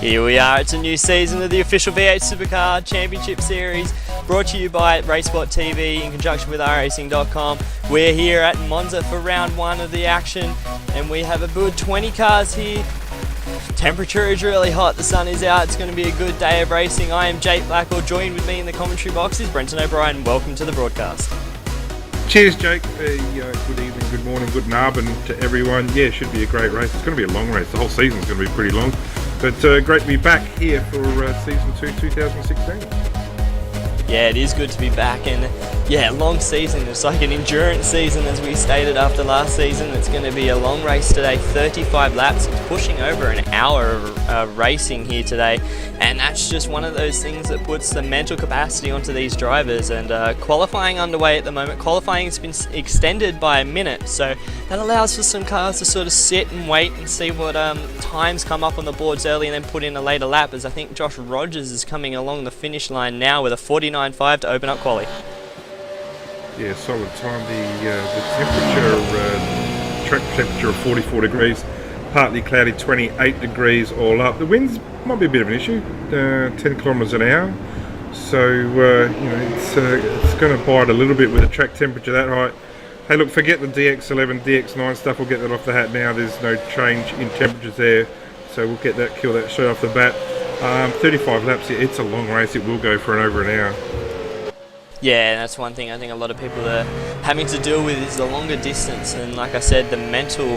Here we are, it's a new season of the official V8 Supercar Championship Series, brought to you by RaceSpotTV in conjunction with iRacing.com. We're here at Monza for round one of the action, and we have a good 20 cars here. Temperature is really hot, the sun is out, it's going to be a good day of racing. I am Jake Blackwell, joined with me in the commentary box is Brenton O'Brien. Welcome to the broadcast. Cheers, Jake. Good evening, good morning, good narbon to everyone. Yeah, it should be a great race. It's going to be a long race. The whole season's going to be pretty long. But great to be back here for Season 2 2016. Yeah, it is good to be back, and yeah, long season. It's like an endurance season, as we stated after last season. It's going to be a long race today, 35 laps. It's pushing over an hour of racing here today, and that's just one of those things that puts the mental capacity onto these drivers. And qualifying underway at the moment. Qualifying has been extended by a minute, so that allows for some cars to sort of sit and wait and see what times come up on the boards early, and then put in a later lap, as I think Josh Rogers is coming along the finish line now with a 49.5 to open up quali. Yeah, solid time. The temperature, track temperature of 44 degrees, partly cloudy, 28 degrees all up. The winds might be a bit of an issue, 10 kilometres an hour. So, it's going to bite a little bit with the track temperature that high. Hey, look, forget the DX11, DX9 stuff. We'll get that off the hat now. There's no change in temperatures there. So we'll get that, kill that straight off the bat. 35 laps, yeah, it's a long race. It will go for over an hour. Yeah, that's one thing I think a lot of people are having to deal with is the longer distance, and like I said, the mental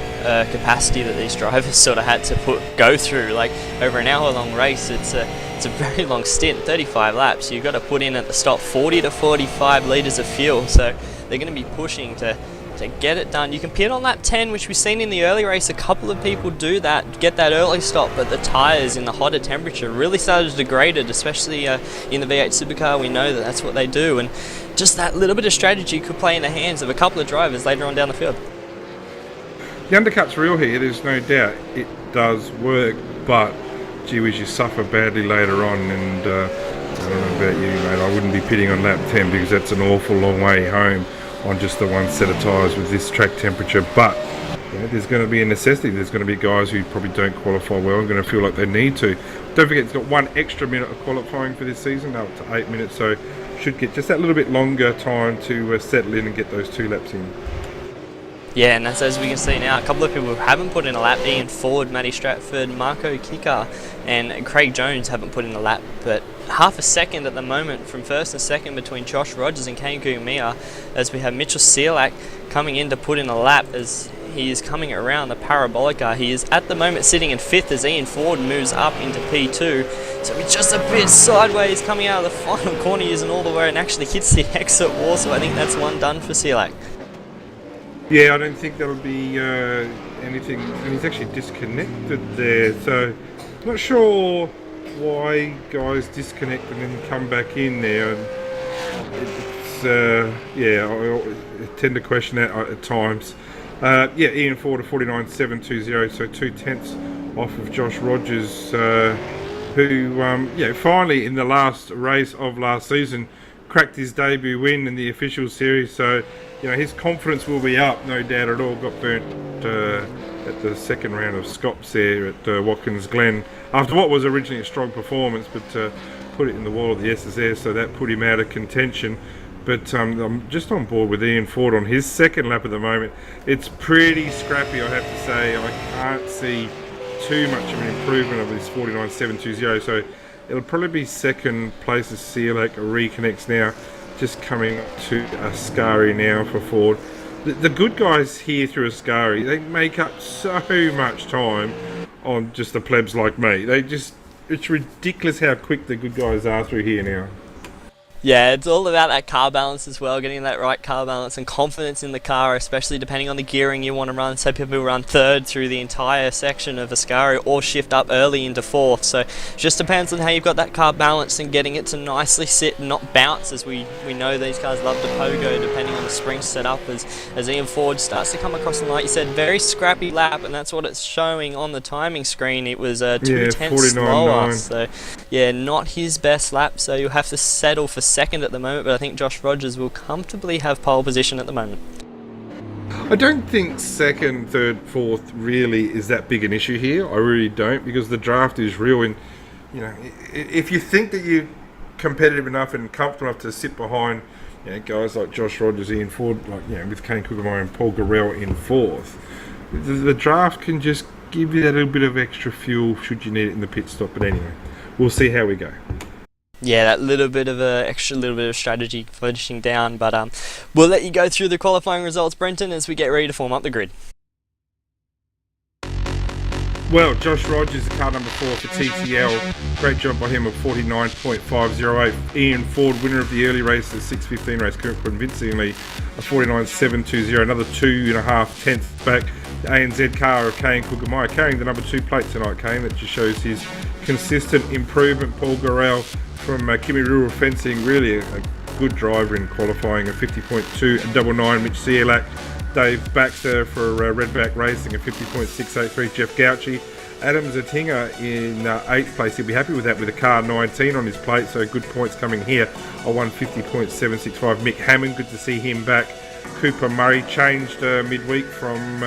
capacity that these drivers sort of had to go through. Like over an hour long race, it's a very long stint, 35 laps. You've got to put in at the stop 40 to 45 litres of fuel, so they're going to be pushing to get it done. You can pit on lap 10, which we've seen in the early race. A couple of people do that, get that early stop, but the tyres in the hotter temperature really started to degrade it, especially in the V8 Supercar. We know that that's what they do, and just that little bit of strategy could play in the hands of a couple of drivers later on down the field. The undercut's real here, there's no doubt. It does work, but gee whiz, you suffer badly later on, and I don't know about you, mate, I wouldn't be pitting on lap 10 because that's an awful long way home on just the one set of tyres with this track temperature. But there's going to be a necessity. There's going to be guys who probably don't qualify well and going to feel like they need to. Don't forget, it's got 1 extra minute of qualifying for this season, up to 8 minutes, so should get just that little bit longer time to settle in and get those 2 laps in. Yeah, and that's, as we can see now, a couple of people who haven't put in a lap. Ian Ford, Matty Stratford, Marco Kika and Craig Jones haven't put in a lap, but half a second at the moment from first and second between Josh Rogers and Kane Kugamiya, as we have Mitchell Searlack coming in to put in a lap as he is coming around the parabolica. He is at the moment sitting in 5th as Ian Ford moves up into P2. So he's just a bit sideways coming out of the final corner, using all the way, and actually hits the exit wall. So I think that's one done for Searlack. Yeah, I don't think that'll be anything, and he's actually disconnected there, so not sure why guys disconnect and then come back in there. It's I tend to question that at times. Ian Ford, a 49.720, so 2/10 off of Josh Rogers, who finally in the last race of last season cracked his debut win in the official series. So his confidence will be up, no doubt at all. Got burnt at the second round of Scops there at Watkins Glen after what was originally a strong performance, but put it in the wall of the SSS, so that put him out of contention. But I'm just on board with Ian Ford on his second lap at the moment. It's pretty scrappy, I have to say. I can't see too much of an improvement of this 49.720, so it'll probably be second place as Searlack reconnects now, just coming to Ascari now for Ford. The good guys here through Ascari, they make up so much time on just the plebs like me. It's ridiculous how quick the good guys are through here now. Yeah, it's all about that car balance as well, getting that right car balance and confidence in the car, especially depending on the gearing you want to run. So people run third through the entire section of Ascari or shift up early into fourth. So it just depends on how you've got that car balanced and getting it to nicely sit and not bounce, as we know these cars love to pogo depending on the spring set up as Ian Ford starts to come across the line. You said very scrappy lap, and that's what it's showing on the timing screen. It was 2/10 slower. So yeah, not his best lap, so you'll have to settle for second at the moment, but I think Josh Rogers will comfortably have pole position at the moment. I don't think second, third, fourth really is that big an issue here. I really don't, because the draft is real. In you know, if you think that you're competitive enough and comfortable enough to sit behind, you know, guys like Josh Rogers, Ian Ford, like, you know, with Kane Kugelmeyer and Paul Garrell in fourth, the draft can just give you that little bit of extra fuel should you need it in the pit stop. But anyway, we'll see how we go. Yeah, that little bit of strategy finishing down, but we'll let you go through the qualifying results, Brenton, as we get ready to form up the grid. Well, Josh Rogers, the car number 4 for TTL. Great job by him of 49.508. Ian Ford, winner of the early race, the 6:15 race, convincingly a 49.720. Another 2.5 tenths back. The ANZ car of Kane Kugelmeyer carrying the number 2 plate tonight, Kane. That just shows his consistent improvement. Paul Garrell from Kimi Rural Fencing, really a good driver in qualifying, a 50.299. Mitch Cielak. Dave Baxter for Redback Racing, a 50.683. Jeff Gauci. Adam Zertinger in 8th place. He'll be happy with that with a car 19 on his plate, so good points coming here. A 150.765. Mick Hammond, good to see him back. Cooper Murray changed midweek from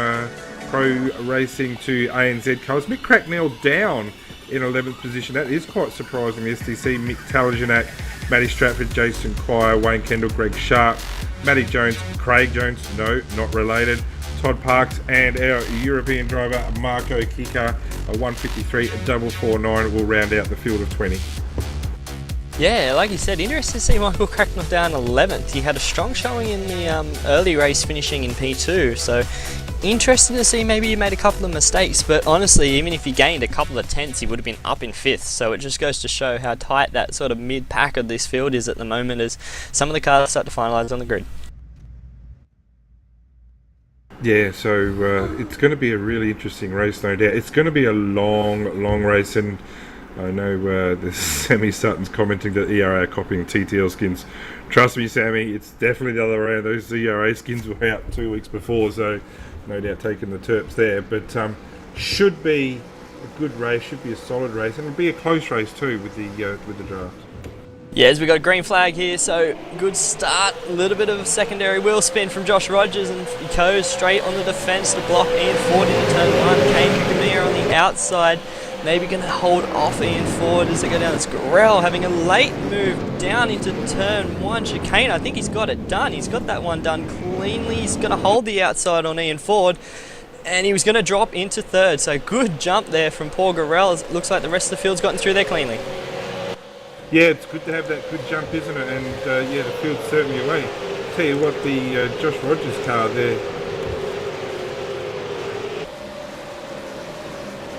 Pro Racing to ANZ colours. Mick Cracknell down in 11th position. That is quite surprising. The STC, Mick Talajanak, Matty Stratford, Jason Quire, Wayne Kendall, Greg Sharp, Matty Jones, Craig Jones, no, not related, Todd Parks, and our European driver, Marco Kika, a 153.449 will round out the field of 20. Yeah, like you said, interesting to see Michael Cracknell down 11th. He had a strong showing in the early race, finishing in P2, so interesting to see. Maybe he made a couple of mistakes, but honestly, even if he gained a couple of tenths, he would have been up in 5th, so it just goes to show how tight that sort of mid-pack of this field is at the moment as some of the cars start to finalise on the grid. Yeah, so it's going to be a really interesting race, no doubt. It's going to be a long race, and I know the Sammy Sutton's commenting that ERA are copying TTL skins. Trust me, Sammy, it's definitely the other way around. Those ERA skins were out 2 weeks before, so no doubt taking the Terps there. But should be a good race, should be a solid race, and it'll be a close race too with the draft. Yeah, as we got a green flag here, so good start. A little bit of a secondary wheel spin from Josh Rogers, and he goes straight on the defence to block Ian Ford into turn 1. Kane Kugelmeyer on the outside, maybe going to hold off Ian Ford as they go down. It's Garrell having a late move down into turn 1 chicane. I think he's got it done. He's got that one done cleanly. He's going to hold the outside on Ian Ford, and he was going to drop into 3rd. So good jump there from Paul Garrell. It looks like the rest of the field's gotten through there cleanly. Yeah, it's good to have that good jump, isn't it? And yeah, the field's certainly away. Tell you what, the Josh Rogers car there.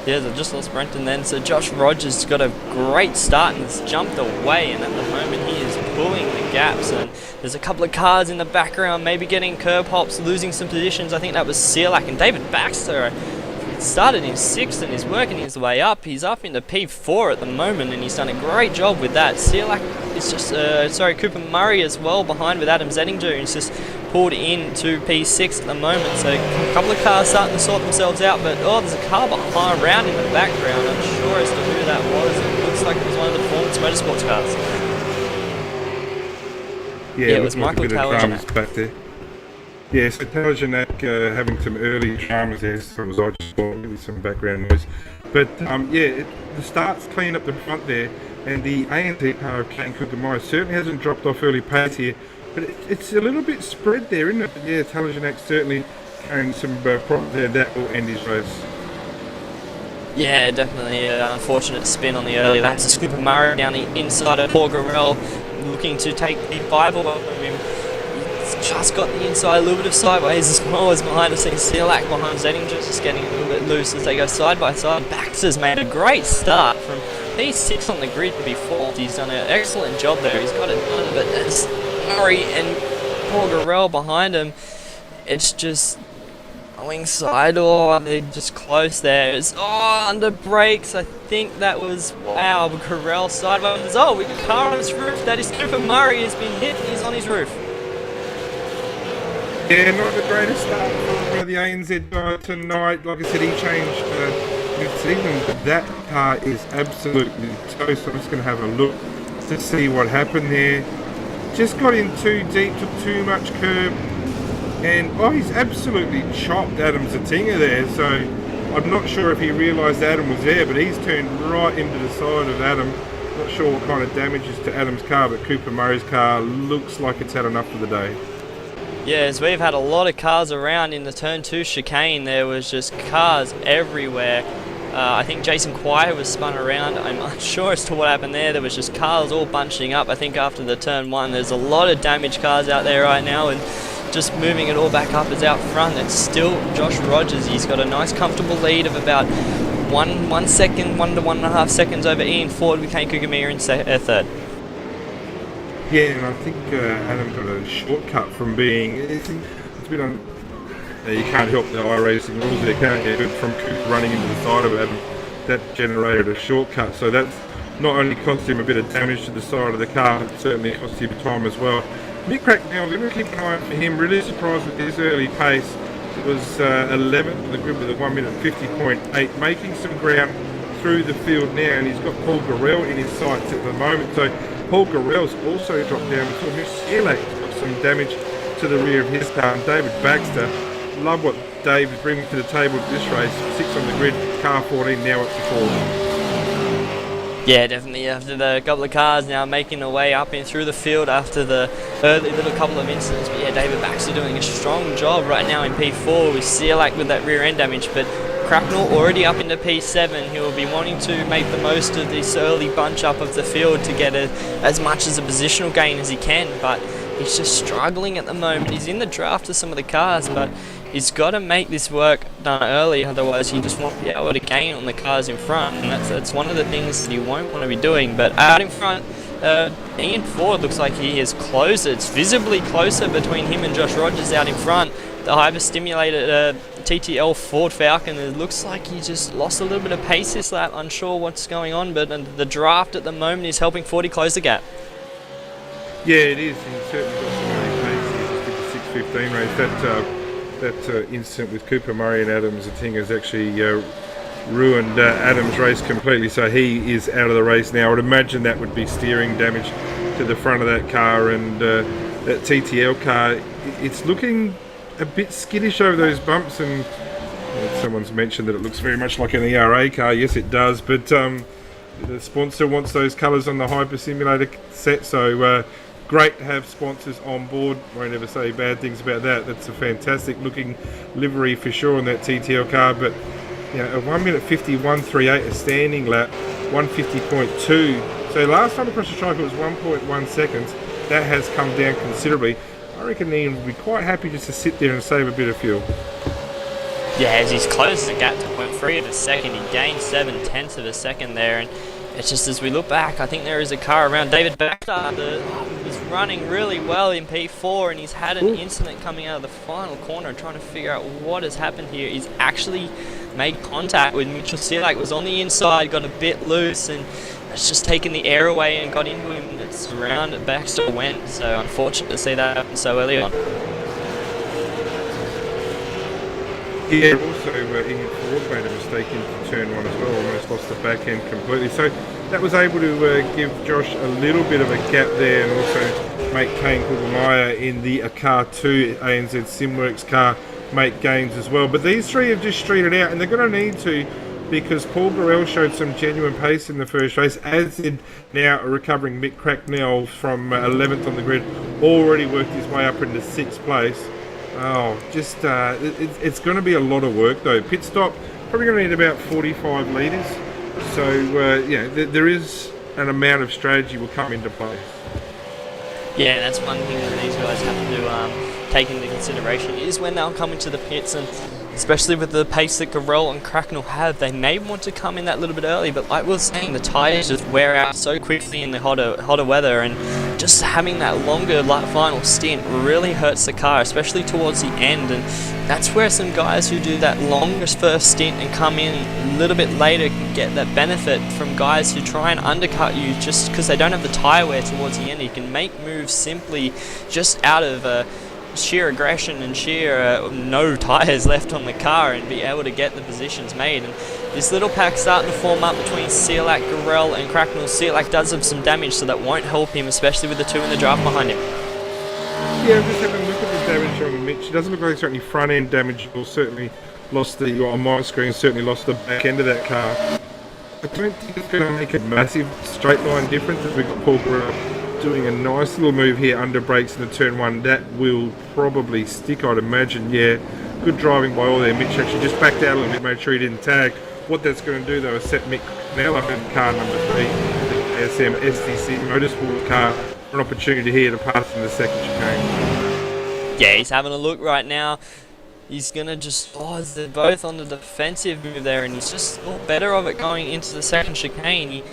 Yeah, they just lost Brenton then. So Josh Rogers got a great start and has jumped away, and at the moment he is pulling the gaps, and there's a couple of cars in the background maybe getting curb hops, losing some positions. I think that was Cielak, and David Baxter started in 6th and is working his way up. He's up into P4 at the moment, and he's done a great job with that. Cielak is just, Cooper Murray as well behind with Adam Zettinger, who's just pulled into P6 at the moment. So a couple of cars starting to sort themselves out, but there's a car behind, around in the background. I'm sure as to who that was. It looks like it was one of the Performance Motorsports cars. Yeah, it was Michael Talajanak back there. Yeah, so Talajanak having some early dramas there, so it was I just thought maybe some background noise. But yeah, the start's clean up the front there, and the ANZ car of Kane Kugelmeyer certainly hasn't dropped off early pace here, but it's a little bit spread there, isn't it? But yeah, Talajanak certainly carrying some problems there. That will end his race. Yeah, definitely an unfortunate spin on the early laps. It's Cooper Murray down the inside of Paul Garrell, looking to take the Bible off of him. He's just got the inside, a little bit of sideways as well as behind us. Cielak behind Zettinger, just getting a little bit loose as they go side by side. Baxter's made a great start from P6 on the grid to be 4th. He's done an excellent job there. He's got it done, but as Murray and Paul Garrell behind him, it's just going side, they're just close there. It's under brakes. I think that was, wow, Garrell sideways. We got a car on his roof. That is Cooper Murray has been hit, and he's on his roof. Yeah, not the greatest start for the ANZ guy tonight. Like I said, he changed even that car is absolutely toast. I'm just going to have a look to see what happened there. Just got in too deep, took too much curb, and he's absolutely chopped Adam Zettinger there. So I'm not sure if he realised Adam was there, but he's turned right into the side of Adam. Not sure what kind of damage is to Adam's car, but Cooper Murray's car looks like it's had enough for the day. Yeah, as we've had a lot of cars around in the turn 2 chicane, there was just cars everywhere. I think Jason Quire was spun around. I'm unsure as to what happened there. There was just cars all bunching up. I think after the turn 1, there's a lot of damaged cars out there right now, and just moving it all back up is out front. It's still Josh Rogers. He's got a nice comfortable lead of about 1 second, 1 to 1.5 seconds over Ian Ford with Kane Kugamir in third. Yeah, and I think Adam got a shortcut from being... It's been on... You can't help the iRacing rules there, can't you? But from Coop running into the side of Adam, that generated a shortcut. So that's not only cost him a bit of damage to the side of the car, it certainly cost him time as well. Mick Cracknell, we're going to keep an eye out for him. Really surprised with his early pace. It was 11th on the grid with a 1 minute 50.8, making some ground through the field now, and he's got Paul Gorell in his sights at the moment. So Paul Gorell's also dropped down. We saw Miss Sealak's got some damage to the rear of his car, and David Baxter. Love what Dave is bringing to the table at this race. 6 on the grid, car 14 now up to 4. Yeah, definitely. After the couple of cars now making their way up and through the field after the early little couple of incidents. But yeah, David Baxter doing a strong job right now in P4 with Sealak with that rear end damage. But Cracknell already up into P7. He will be wanting to make the most of this early bunch up of the field to get as much as a positional gain as he can. But he's just struggling at the moment. He's in the draft of some of the cars, but he's got to make this work done early, otherwise he just won't be able to gain on the cars in front, and that's one of the things that he won't want to be doing. But out in front, Ian Ford looks like he is closer. It's visibly closer between him and Josh Rogers out in front. The hyper-stimulated TTL Ford Falcon, it looks like he just lost a little bit of pace this lap. Unsure what's going on, but the draft at the moment is helping Fordy close the gap. Yeah, it is. He's certainly got some early pace. He's just did the 6:15 race. That incident with Cooper Murray and Adams, I think, has actually ruined Adams' race completely. So he is out of the race now. I would imagine that would be steering damage to the front of that car, and that TTL car, it's looking a bit skittish over those bumps. And someone's mentioned that it looks very much like an ERA car. Yes, it does, but the sponsor wants those colours on the Hyper Simulator set, so great to have sponsors on board. Won't ever say bad things about that. That's a fantastic looking livery for sure on that TTL car. But you know, a 1 minute 51.38 a standing lap, 150.2. So last time across the track it was 1.1 seconds. That has come down considerably. I reckon Ian would be quite happy just to sit there and save a bit of fuel. Yeah, as he's closed the gap to 0.3 of a second, he gained 7/10 of a second there, and it's just as we look back, I think there is a car around David Baxter that was running really well in P4, and he's had an incident coming out of the final corner trying to figure out what has happened here. He's actually made contact with Mitchell Sealak, was on the inside, got a bit loose, and it's just taken the air away and got into him. It's around Baxter went, so unfortunate to see that happen so early on. Yeah, also Ian Ford made a mistake into turn 1 as well, almost lost the back end completely. So that was able to give Josh a little bit of a gap there, and also make Kane Kugelmeyer in the car 2 ANZ Simworks car make gains as well. But these three have just streeted out, and they're going to need to, because Paul Gorell showed some genuine pace in the first race, as did now a recovering Mick Cracknell from 11th on the grid, already worked his way up into 6th place. Oh, just it's going to be a lot of work though. Pit stop, probably going to need about 45 litres. So yeah, there is an amount of strategy will come into play. Yeah, that's one thing that these guys have to take into consideration is when they'll come into the pits, and especially with the pace that Gorell and Cracknell have, they may want to come in that little bit early, but like we were saying, the tyres just wear out so quickly in the hotter weather, and just having that longer final stint really hurts the car, especially towards the end. And that's where some guys who do that longest first stint and come in a little bit later can get that benefit from guys who try and undercut you just because they don't have the tyre wear towards the end. You can make moves simply just out of sheer aggression and sheer no tyres left on the car, and be able to get the positions made. And this little pack starting to form up between Sealak, Gorell and Cracknell. Sealak does have some damage, so that won't help him, especially with the two in the draft behind him. Yeah, I'm just having a look at the damage on Mitch. It doesn't look like it's got any front end damage, or certainly lost the, on my screen, certainly lost the back end of that car. I don't think it's going to make a massive straight line difference as we've got Paul Grell doing a nice little move here under brakes in the turn one. That will probably stick, I'd imagine. Yeah, good driving by all there. Mitch actually just backed out a little bit, made sure he didn't tag. What that's going to do though is set Mick now up in car number 3, the ASM STC Motorsport car, for an opportunity here to pass in the second chicane. Yeah, he's having a look right now. He's going to just, they're both on the defensive move there, and he's just thought better of it going into the second chicane. He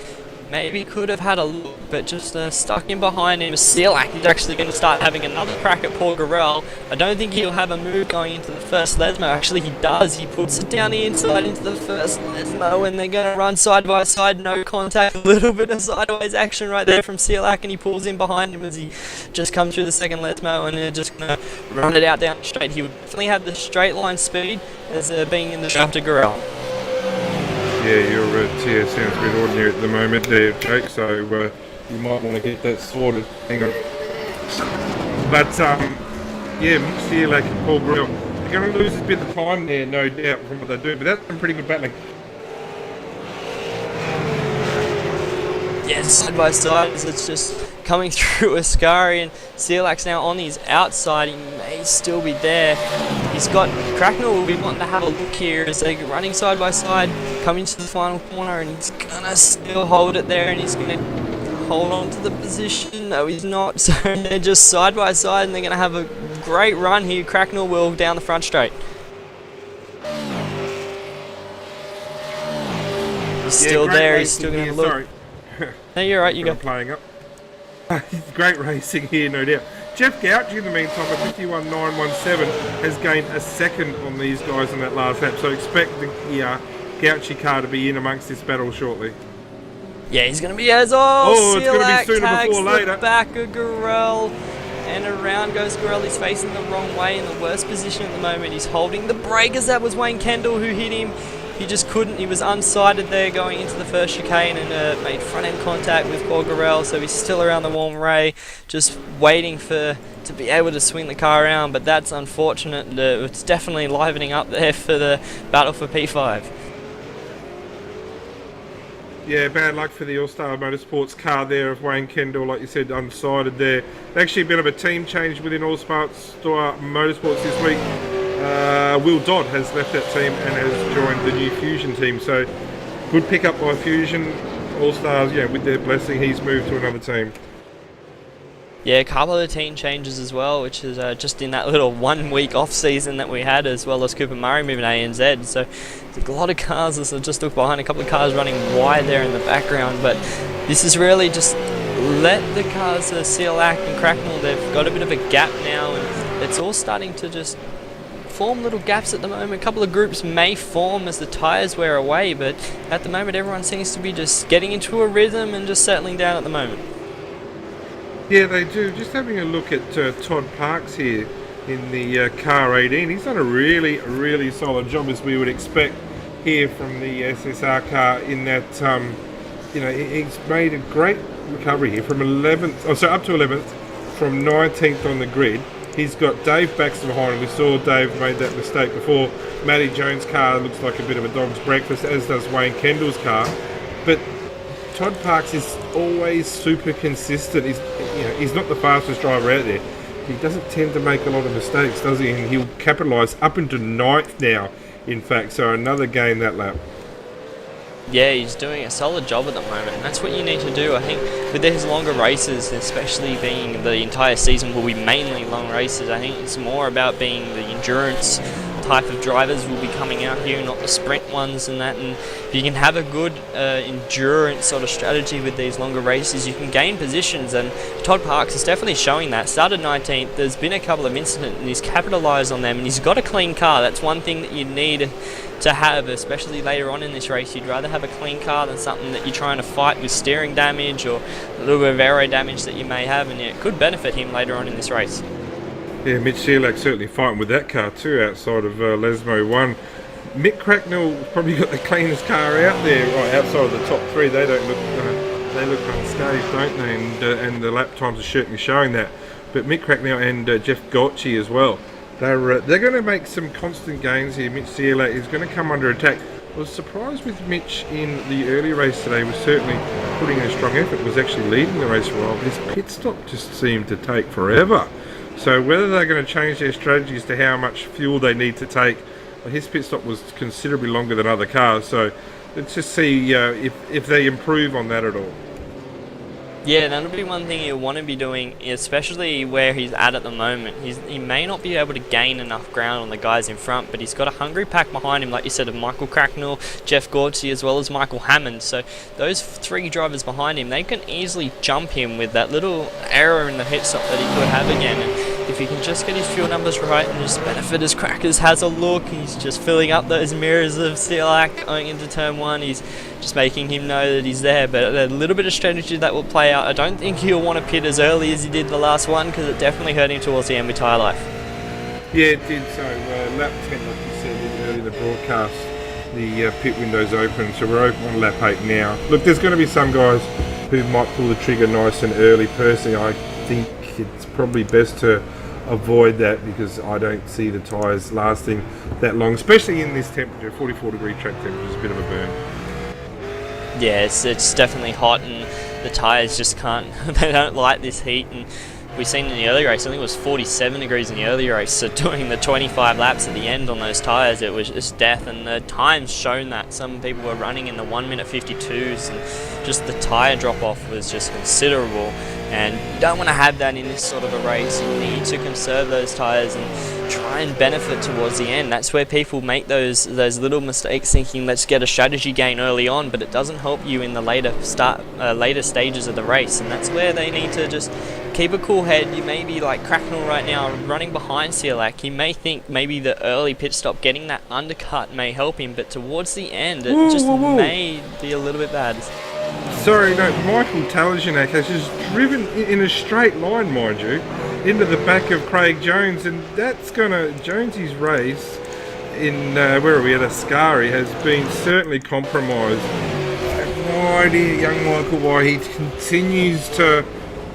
maybe could have had a look, but just stuck in behind him. Selak is actually going to start having another crack at Paul Garrel. I don't think he'll have a move going into the first Lesmo. Actually, he does. He puts it down the inside into the first Lesmo, and they're going to run side by side, no contact. A little bit of sideways action right there from Selak, and he pulls in behind him as he just comes through the second Lesmo, and they're just going to run it out down straight. He would definitely have the straight line speed as being in the shaft of Garrel. Yeah, your TS sounds a bit ordinary at the moment there, Jake, so you might want to get that sorted. Hang on. But, yeah, Mitch Selak and Paul Grell, they're going to lose a bit of time there, no doubt, from what they do, but that's been pretty good battling. Yeah, side by side as it's just coming through Ascari, and Selak's now on his outside. He may still be there. He's got Cracknell will be wanting to have a look here as they're running side by side, coming to the final corner, and he's gonna still hold it there, and he's gonna hold on to the position. No, he's not. So they're just side by side, and they're gonna have a great run here. Cracknell will down the front straight. He's still there. He's still gonna look. Sorry. No, you're right. You go. Playing up. Great racing here, no doubt. Jeff Gouch, in the meantime, at 51.917, has gained a second on these guys in that last lap. So expect the Gouchy car to be in amongst this battle shortly. Yeah, he's going to be as oh, it's going to be sooner tags before later. The back of Garrel, and around goes Garrel. He's facing the wrong way in the worst position at the moment. He's holding the brake as that was Wayne Kendall who hit him. He just couldn't. He was unsighted there going into the first chicane and made front-end contact with Paul Garrel, so he's still around the warm ray, just waiting to be able to swing the car around, but that's unfortunate. It's definitely livening up there for the battle for P5. Yeah, bad luck for the All-Star Motorsports car there of Wayne Kendall, like you said, unsighted there. Actually a bit of a team change within All-Star Motorsports this week. Will Dodd has left that team and has joined the new Fusion team, so good pickup by Fusion. All-Stars, yeah, with their blessing, he's moved to another team. Yeah, a couple of team changes as well, which is just in that little 1 week off season that we had, as well as Cooper Murray moving to ANZ. So a lot of cars, as I just looked behind, a couple of cars running wide there in the background, but this is really just let the cars, Selak and Cracknell, they've got a bit of a gap now, and it's all starting to just form little gaps at the moment. A couple of groups may form as the tyres wear away, but at the moment everyone seems to be just getting into a rhythm and just settling down at the moment. Yeah, they do. Just having a look at Todd Parks here in the car 18. He's done a really, really solid job, as we would expect here from the SSR car, in that, you know, he's made a great recovery here from 11th, up to 11th, from 19th on the grid. He's got Dave Baxter behind him. We saw Dave made that mistake before. Matty Jones' car looks like a bit of a dog's breakfast, as does Wayne Kendall's car. But Todd Parks is always super consistent. He's not the fastest driver out there. He doesn't tend to make a lot of mistakes, does he? And he'll capitalise up into 9th now, in fact. So another gain that lap. Yeah, he's doing a solid job at the moment, and that's what you need to do. I think with these longer races, especially being the entire season will be mainly long races, I think it's more about being the endurance type of drivers will be coming out here, not the sprint ones and that. And if you can have a good endurance sort of strategy with these longer races, you can gain positions, and Todd Parks is definitely showing that. Started 19th, there's been a couple of incidents, and he's capitalised on them, and he's got a clean car. That's one thing that you need to have, especially later on in this race. You'd rather have a clean car than something that you're trying to fight with steering damage or a little bit of aero damage that you may have, and it could benefit him later on in this race. Yeah, Mitch Selak certainly fighting with that car too, outside of Lesmo 1. Mick Cracknell probably got the cleanest car out there, right outside of the top three. They don't look, they look unscathed, don't they? And the lap times are certainly showing that. But Mick Cracknell and Jeff Gotchi as well. They're going to make some constant gains here. Mitch Searle is going to come under attack. I was surprised with Mitch in the early race today. Was certainly putting in a strong effort. Was actually leading the race for a while. But his pit stop just seemed to take forever. So whether they're going to change their strategy as to how much fuel they need to take, well, his pit stop was considerably longer than other cars. So let's just see if they improve on that at all. Yeah, that'll be one thing he'll want to be doing, especially where he's at the moment. He may not be able to gain enough ground on the guys in front, but he's got a hungry pack behind him, like you said, of Michael Cracknell, Jeff Gordsey, as well as Michael Hammond. So those 3 drivers behind him, they can easily jump him with that little error in the pit stop that he could have again. And if he can just get his fuel numbers right and just benefit as Crackers has a look, he's just filling up those mirrors of Silac going into turn 1. He's just making him know that he's there, but a little bit of strategy that will play out. I don't think he'll want to pit as early as he did the last one, because it definitely hurt him towards the end with tyre life. Yeah, it did. So lap 10, like you said earlier in the broadcast, the pit window's open, so we're open on lap 8 now. Look, there's going to be some guys who might pull the trigger nice and early. Personally, I think it's probably best to avoid that, because I don't see the tyres lasting that long, especially in this temperature. 44-degree track temperature is a bit of a burn. Yeah, it's definitely hot, and the tyres just can't, they don't like this heat. And we've seen in the early race, I think it was 47 degrees in the early race, so doing the 25 laps at the end on those tyres, it was just death. And the time's shown that some people were running in the 1 minute 52s, and just the tyre drop off was just considerable. And you don't want to have that in this sort of a race. You need to conserve those tyres and try and benefit towards the end. That's where people make those little mistakes, thinking let's get a strategy gain early on, but it doesn't help you in the later stages of the race. And that's where they need to just keep a cool head. You may be like Cracknell right now, running behind Silac. He may think maybe the early pit stop, getting that undercut may help him, but towards the end it may be a little bit bad. Sorry, no, Michael Talajanak has just driven in a straight line, mind you, into the back of Craig Jones, and that's gonna, Jonesy's race in, where are we at, Ascari, has been certainly compromised. I have no idea, young Michael, why he continues to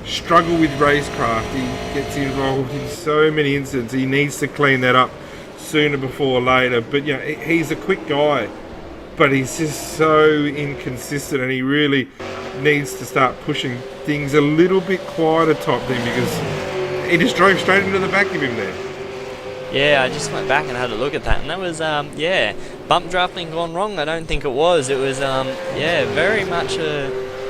struggle with racecraft. He gets involved in so many incidents. He needs to clean that up sooner before later, but you know, he's a quick guy, but he's just so inconsistent, and he really needs to start pushing things a little bit quieter top then, because he just drove straight into the back of him there. Yeah, I just went back and had a look at that, and that was, bump drafting gone wrong. I don't think it was. It was, very much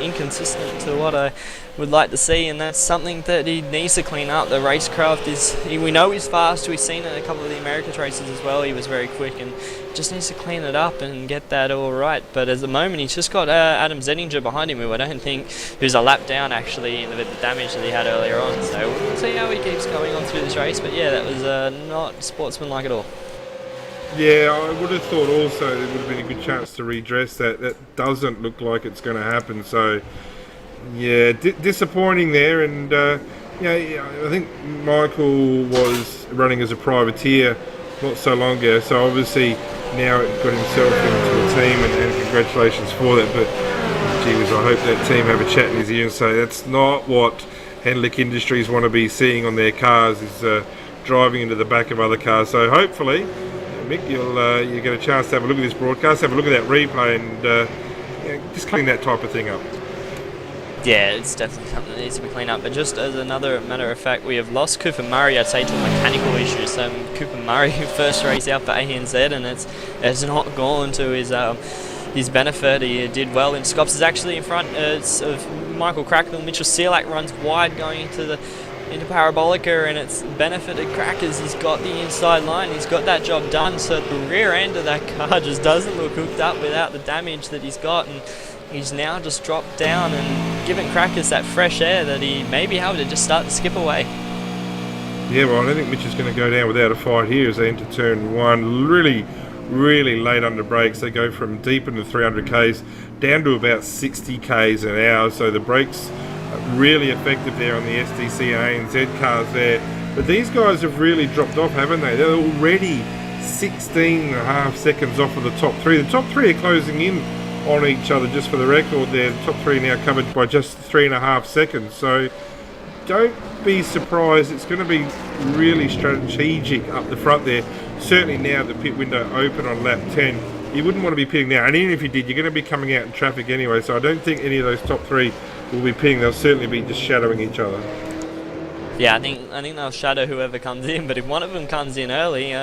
inconsistent to what I would like to see, and that's something that he needs to clean up. The racecraft we know he's fast. We've seen it in a couple of the Americas races as well. He was very quick, and just needs to clean it up and get that all right. But at the moment, he's just got Adam Zettinger behind him, who I don't think, who's a lap down actually in the damage that he had earlier on. So we'll see how he keeps going on through this race. But yeah, that was not sportsmanlike at all. Yeah, I would have thought also there would have been a good chance to redress that. That doesn't look like it's going to happen. So, yeah, disappointing there. And, I think Michael was running as a privateer not so long ago. So, obviously, now it got himself into a team, and congratulations for that. But, gee whiz, I hope that team have a chat in his ear and say that's not what Hendlick Industries want to be seeing on their cars, is driving into the back of other cars. So, hopefully, Mick, you get a chance to have a look at this broadcast, have a look at that replay, and just clean that type of thing up. Yeah, it's definitely something that needs to be cleaned up. But just as another matter of fact, we have lost Cooper Murray, I'd say, to mechanical issues. So Cooper Murray, first race out for ANZ, and it's not gone to his benefit. He did well in Scops. Is actually in front of Michael Cracknell. Mitchell Searle runs wide going into Parabolica, and it's benefited Crackers. He's got the inside line, he's got that job done, so the rear end of that car just doesn't look hooked up without the damage that he's got, and he's now just dropped down and given Crackers that fresh air that he may be able to just start to skip away. Yeah, well, I don't think Mitch is going to go down without a fight here as they enter turn 1. Really late under brakes. They go from deep into 300 k's down to about 60 k's an hour, so the brakes really effective there on the SDC and ANZ cars there. But these guys have really dropped off, haven't they? They're already 16 and a half seconds off of the top 3. The top 3 are closing in on each other, just for the record there. The top 3 now covered by just 3.5 seconds. So don't be surprised. It's going to be really strategic up the front there. Certainly now the pit window open on lap 10. You wouldn't want to be pitting now, and even if you did, you're going to be coming out in traffic anyway, so I don't think any of those top three will be pitting. They'll certainly be just shadowing each other. Yeah, I think they'll shadow whoever comes in, but if one of them comes in early,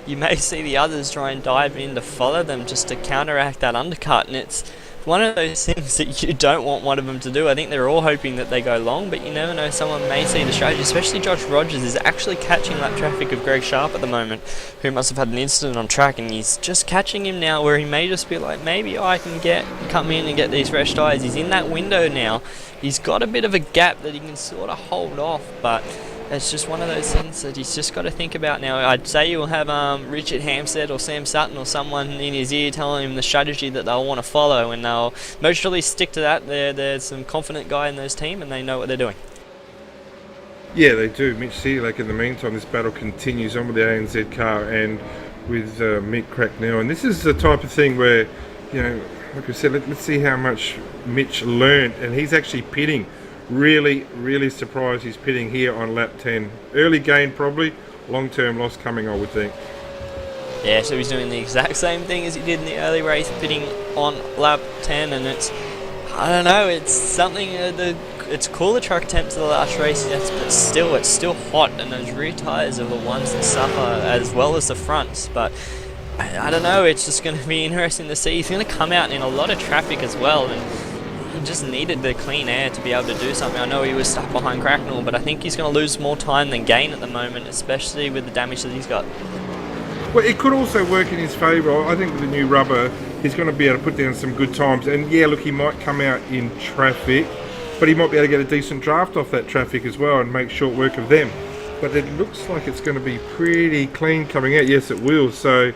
you may see the others try and dive in to follow them just to counteract that undercut, and it's one of those things that you don't want one of them to do. I think they're all hoping that they go long, but you never know, someone may see the strategy, especially Josh Rogers is actually catching that traffic of Greg Sharp at the moment, who must have had an incident on track, and he's just catching him now where he may just be like, maybe I can come in and get these fresh tyres. He's in that window now. He's got a bit of a gap that he can sort of hold off, but it's just one of those things that he's just got to think about now. I'd say you'll have Richard Hampstead or Sam Sutton or someone in his ear telling him the strategy that they'll want to follow, and they'll most surely stick to that. There's some confident guy in those team, and they know what they're doing. Yeah, they do. Mitch Seelak, in the meantime, this battle continues on with the ANZ car and with Mick Cracknell. And this is the type of thing where, you know, like I said, let's see how much Mitch learned. And he's actually pitting. Really surprised he's pitting here on lap 10. Early gain probably, long-term loss coming, I would think. Yeah, so he's doing the exact same thing as he did in the early race, pitting on lap 10, and it's, I don't know, it's something, it's cool the truck attempt to the last race, yes, but still, it's still hot, and those rear tyres are the ones that suffer as well as the fronts, but I don't know, it's just going to be interesting to see. He's going to come out in a lot of traffic as well, and he just needed the clean air to be able to do something. I know he was stuck behind Cracknell, but I think he's going to lose more time than gain at the moment, especially with the damage that he's got. Well, it could also work in his favour. I think with the new rubber, he's going to be able to put down some good times. And yeah, look, he might come out in traffic, but he might be able to get a decent draft off that traffic as well and make short work of them. But it looks like it's going to be pretty clean coming out. Yes, it will. So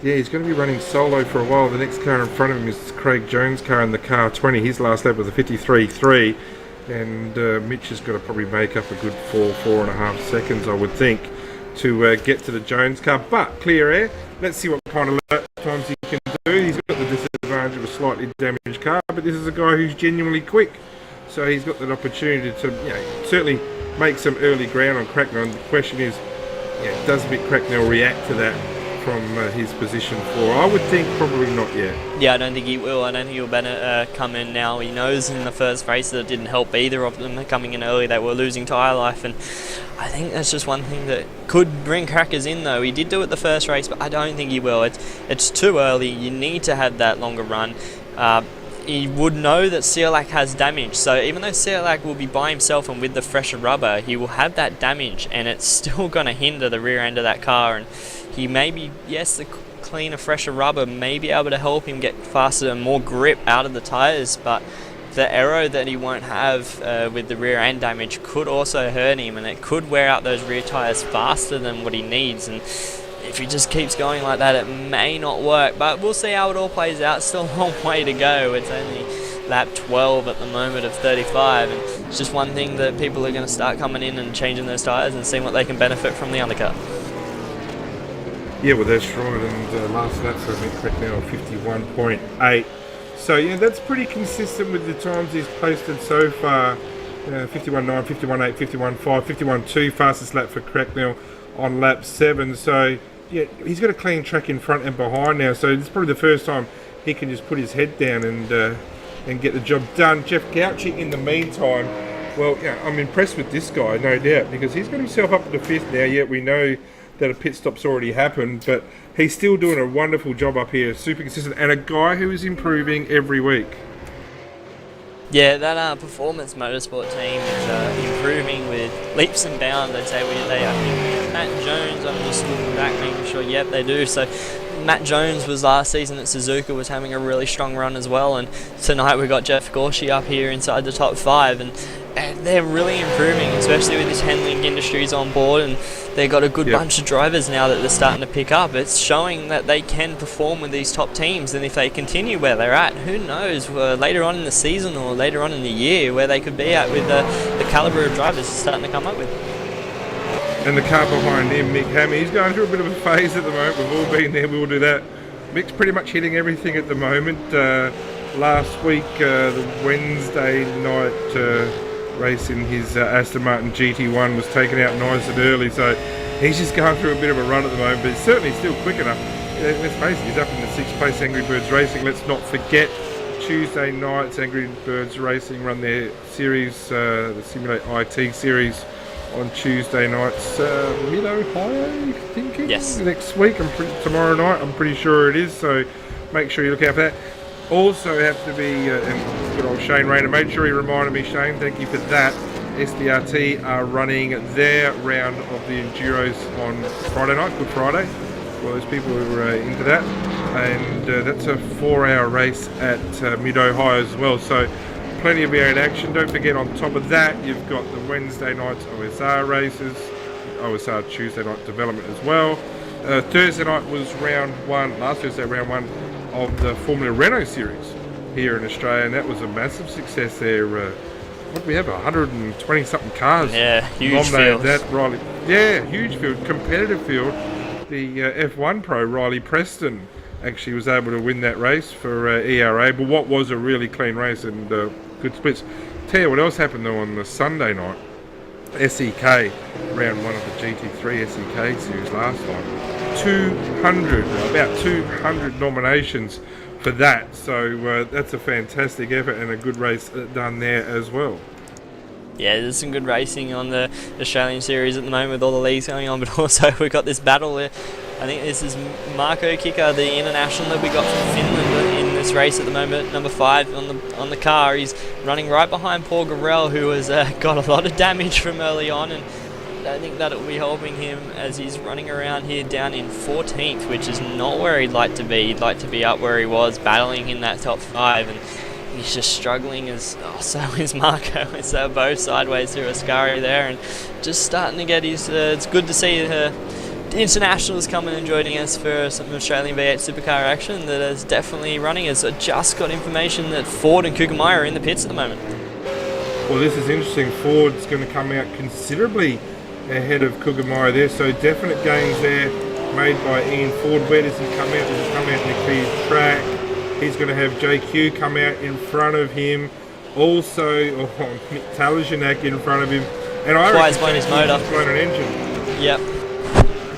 yeah, he's going to be running solo for a while. The next car in front of him is Craig Jones' car in the car 20. His last lap was a 53.3, and Mitch has got to probably make up a good 4.5 seconds, I would think, to get to the Jones car. But clear air. Let's see what kind of lap times he can do. He's got the disadvantage of a slightly damaged car, but this is a guy who's genuinely quick, so he's got that opportunity to, you know, certainly make some early ground on Cracknell. And the question is, does Mick Cracknell react to that from his position 4? I would think probably not yet. Yeah, I don't think he will. I don't think he'll better come in now. He knows in the first race that it didn't help either of them coming in early. They were losing tyre life, and I think that's just one thing that could bring crackers in, though. He did do it the first race, but I don't think he will. It's too early. You need to have that longer run. He would know that Seelak has damage, so even though Seelak will be by himself and with the fresher rubber, he will have that damage, and it's still going to hinder the rear end of that car. And he may be, yes, the cleaner, fresher rubber may be able to help him get faster and more grip out of the tyres, but the aero that he won't have with the rear end damage could also hurt him, and it could wear out those rear tyres faster than what he needs. And if he just keeps going like that, it may not work, but we'll see how it all plays out. Still a long way to go. It's only lap 12 at the moment of 35, and it's just one thing that people are going to start coming in and changing those tyres and seeing what they can benefit from the undercut. Yeah, well, that's right, and last lap for Mick Cracknell, 51.8. So, yeah, that's pretty consistent with the times he's posted so far. 51.9, 51.8, 51.5, 51.2, fastest lap for Cracknell on lap 7. So, yeah, he's got a clean track in front and behind now. So it's probably the first time he can just put his head down and get the job done. Jeff Gauci, in the meantime, well, yeah, I'm impressed with this guy, no doubt, because he's got himself up to the 5th now. Yet we know that a pit stop's already happened, but he's still doing a wonderful job up here, super consistent, and a guy who is improving every week. Yeah, that Performance Motorsport team is improving with leaps and bounds. I'd say I think Matt Jones, I'm just looking back, making sure, yep, they do. So Matt Jones was last season at Suzuka, was having a really strong run as well, and tonight we got Jeff Gauci up here inside the top 5, and they're really improving, especially with this Henlink Industries on board, and they've got a good bunch of drivers now that they're starting to pick up. It's showing that they can perform with these top teams, and if they continue where they're at, who knows, later on in the season or later on in the year, where they could be at with the calibre of drivers starting to come up with. And the car behind him, Mick Hammy, he's going through a bit of a phase at the moment. We've all been there, we'll do that. Mick's pretty much hitting everything at the moment. Last week, the Wednesday night racing his Aston Martin GT1 was taken out nice and early, so he's just going through a bit of a run at the moment, but he's certainly still quick enough. Let's face it, he's up in the 6th place, Angry Birds Racing. Let's not forget Tuesday nights, Angry Birds Racing run their series, the Simulate IT series, on Tuesday nights, mid-Ohio, thinking? Yes. Next week, tomorrow night, I'm pretty sure it is, so make sure you look out for that. Also have to be, and good old Shane Rayner, made sure he reminded me, Shane, thank you for that. SBRT are running their round of the Enduros on Friday night, Good Friday, for those people who are into that. And that's a 4-hour race at mid-Ohio as well, so plenty of V8 action. Don't forget, on top of that, you've got the Wednesday night's OSR races, OSR Tuesday night development as well. Thursday night was last Thursday, round 1 of the Formula Renault series here in Australia, and that was a massive success there. What do we have, 120 something cars? Yeah, huge field. That Riley, yeah, huge field, competitive field. The F1 pro Riley Preston actually was able to win that race for ERA, but what was a really clean race and good splits. Tell you what else happened though on the Sunday night, SEK, round 1 of the GT3 SEK series last night. 200 nominations for that, so that's a fantastic effort and a good race done there as well. Yeah, there's some good racing on the Australian series at the moment with all the leagues going on, but also we've got this battle. I think this is Marko Kicker, the international that we got from Finland in this race at the moment, number 5 on the car. He's running right behind Paul Garrell, who has got a lot of damage from early on, and I think that will be helping him as he's running around here down in 14th, which is not where he'd like to be. He'd like to be up where he was, battling in that top 5, and he's just struggling, so is Marco. It's both sideways through Ascari there, and just starting to get his... it's good to see the internationals coming and joining us for some Australian V8 supercar action that is definitely running. As I just got information that Ford and Kugemeier are in the pits at the moment. Well, this is interesting. Ford's going to come out considerably ahead of Kugemeier there, so definite gains there made by Ian Ford. Where does he come out? Does he come out in the clear track? He's going to have JQ come out in front of him. Also, Mick Talajanak in front of him. And I Quire's blown his motor. Blown an engine. Yep.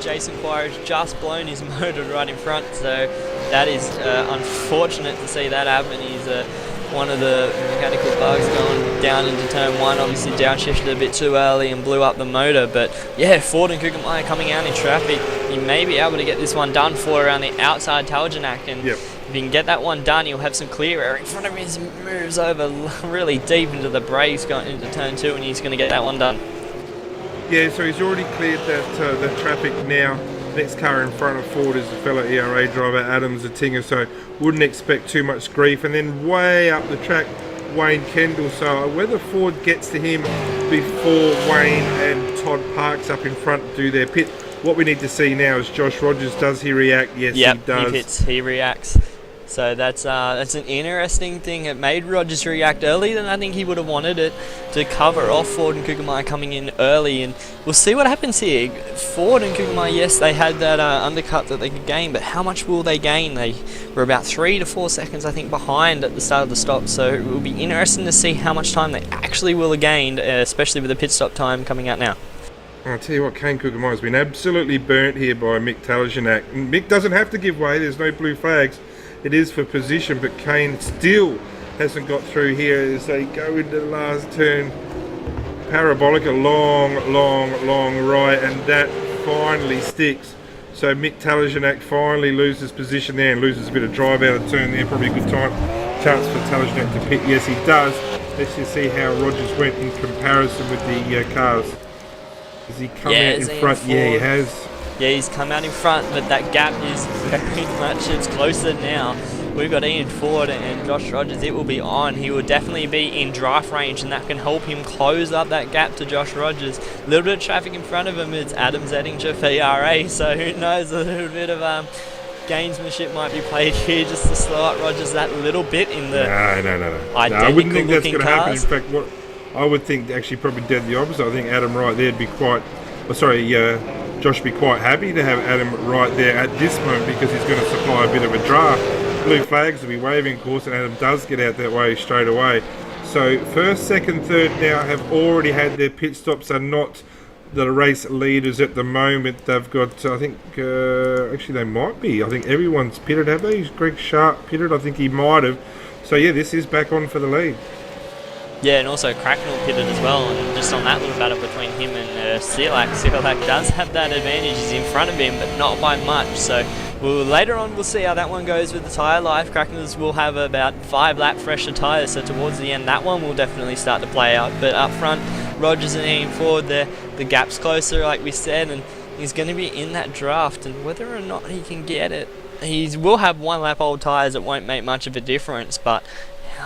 Jason Quire has just blown his motor right in front, so that is unfortunate to see that happen. He's one of the mechanical bugs going down into turn 1, obviously downshifted a bit too early and blew up the motor. But yeah, Ford and Kugemeier coming out in traffic. He may be able to get this one done for around the outside Talajanak, and if he can get that one done, he'll have some clear air in front of him. He moves over really deep into the brakes going into turn 2, and he's going to get that one done. Yeah, so he's already cleared that traffic now. Next car in front of Ford is the fellow ERA driver, Adam Zattinger, so wouldn't expect too much grief. And then way up the track, Wayne Kendall. So whether Ford gets to him before Wayne and Todd Parks up in front do their pit, what we need to see now is Josh Rogers. Does he react? Yes, he does. He pits, he reacts. So that's an interesting thing. It made Rogers react early than I think he would have wanted it, to cover off Ford and Kugemeier coming in early, and we'll see what happens here. Ford and Kugemeier, yes, they had that undercut that they could gain, but how much will they gain? They were about 3 to 4 seconds, I think, behind at the start of the stop, so it will be interesting to see how much time they actually will have gained, especially with the pit stop time coming out now. I'll tell you what, Kane Kugemeier has been absolutely burnt here by Mick Talajanak. Mick doesn't have to give way, there's no blue flags. It is for position, but Kane still hasn't got through here as they go into the last turn. Parabolic, a long right, and that finally sticks. So Mick Talajanak finally loses position there and loses a bit of drive out of turn there. Probably a good chance for Talajanak to pit. Yes, he does. Let's just see how Rogers went in comparison with the cars. Has he come out in front? Yeah, he has. Yeah, he's come out in front, but that gap is very much, it's closer now. We've got Ian Ford and Josh Rogers. It will be on. He will definitely be in draft range, and that can help him close up that gap to Josh Rogers. A little bit of traffic in front of him. It's Adam Zettinger for ERA, so who knows, a little bit of gamesmanship might be played here just to slow up Rogers that little bit in the No, I wouldn't think that's going to happen. In fact, what I would think actually probably dead the opposite. I think Adam right there would be quite... Josh would be quite happy to have Adam right there at this moment, because he's going to supply a bit of a draft. Blue flags will be waving, of course, and Adam does get out that way straight away. So first, second, third now have already had their pit stops, are not the race leaders at the moment. They've got, I think, actually they might be. I think everyone's pitted, have they? Greg Sharp pitted, I think he might have. So yeah, this is back on for the lead. Yeah, and also Cracknell pitted as well, and just on that little battle between him and Siolak does have that advantage. He's in front of him, but not by much. So later on we'll see how that one goes with the tyre life. Cracknell's will have about 5 lap fresher tyres, so towards the end that one will definitely start to play out. But up front, Rogers and Ian Ford, the gap's closer, like we said, and he's going to be in that draft, and whether or not he can get it, he will have 1 lap old tyres. It won't make much of a difference, but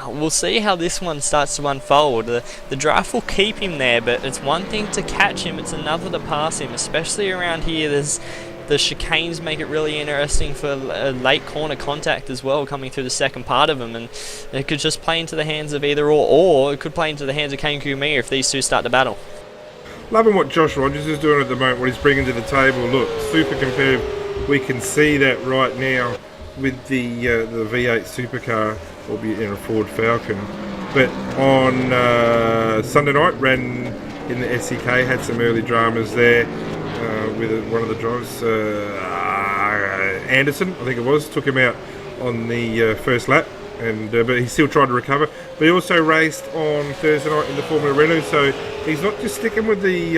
we'll see how this one starts to unfold. The draft will keep him there, but it's one thing to catch him, it's another to pass him, especially around here. The chicanes make it really interesting for a late corner contact as well, coming through the second part of them, and it could just play into the hands of either or it could play into the hands of Kane Kumia if these two start to battle. Loving what Josh Rogers is doing at the moment, what he's bringing to the table. Look, super competitive. We can see that right now with the V8 supercar, albeit in a Ford Falcon. But on Sunday night, ran in the SEK, had some early dramas there with one of the drivers, Anderson, I think it was, took him out on the first lap, and but he still tried to recover. But he also raced on Thursday night in the Formula Renault, so he's not just sticking with these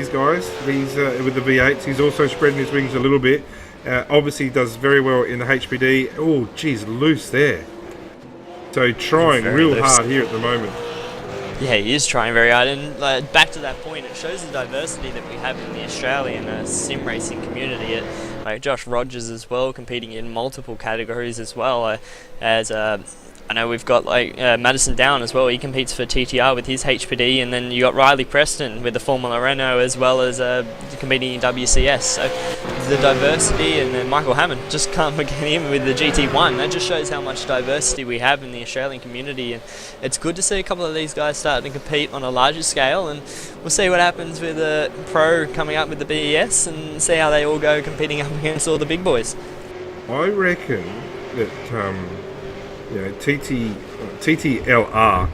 guys, with the V8s. He's also spreading his wings a little bit. Obviously, he does very well in the HPD. Oh, geez, loose there. So trying real hard here at the moment. Yeah, he is trying very hard, and back to that point, it shows the diversity that we have in the Australian sim racing community. Like Josh Rogers as well, competing in multiple categories as well. I know we've got Madison Down as well. He competes for TTR with his HPD, and then you got Riley Preston with the Formula Renault as well as competing in WCS. So the diversity, and then Michael Hammond just can't forget him with the GT1. That just shows how much diversity we have in the Australian community, and it's good to see a couple of these guys starting to compete on a larger scale. And we'll see what happens with the Pro coming up with the BES, and see how they all go competing up against all the big boys. I reckon that TTLR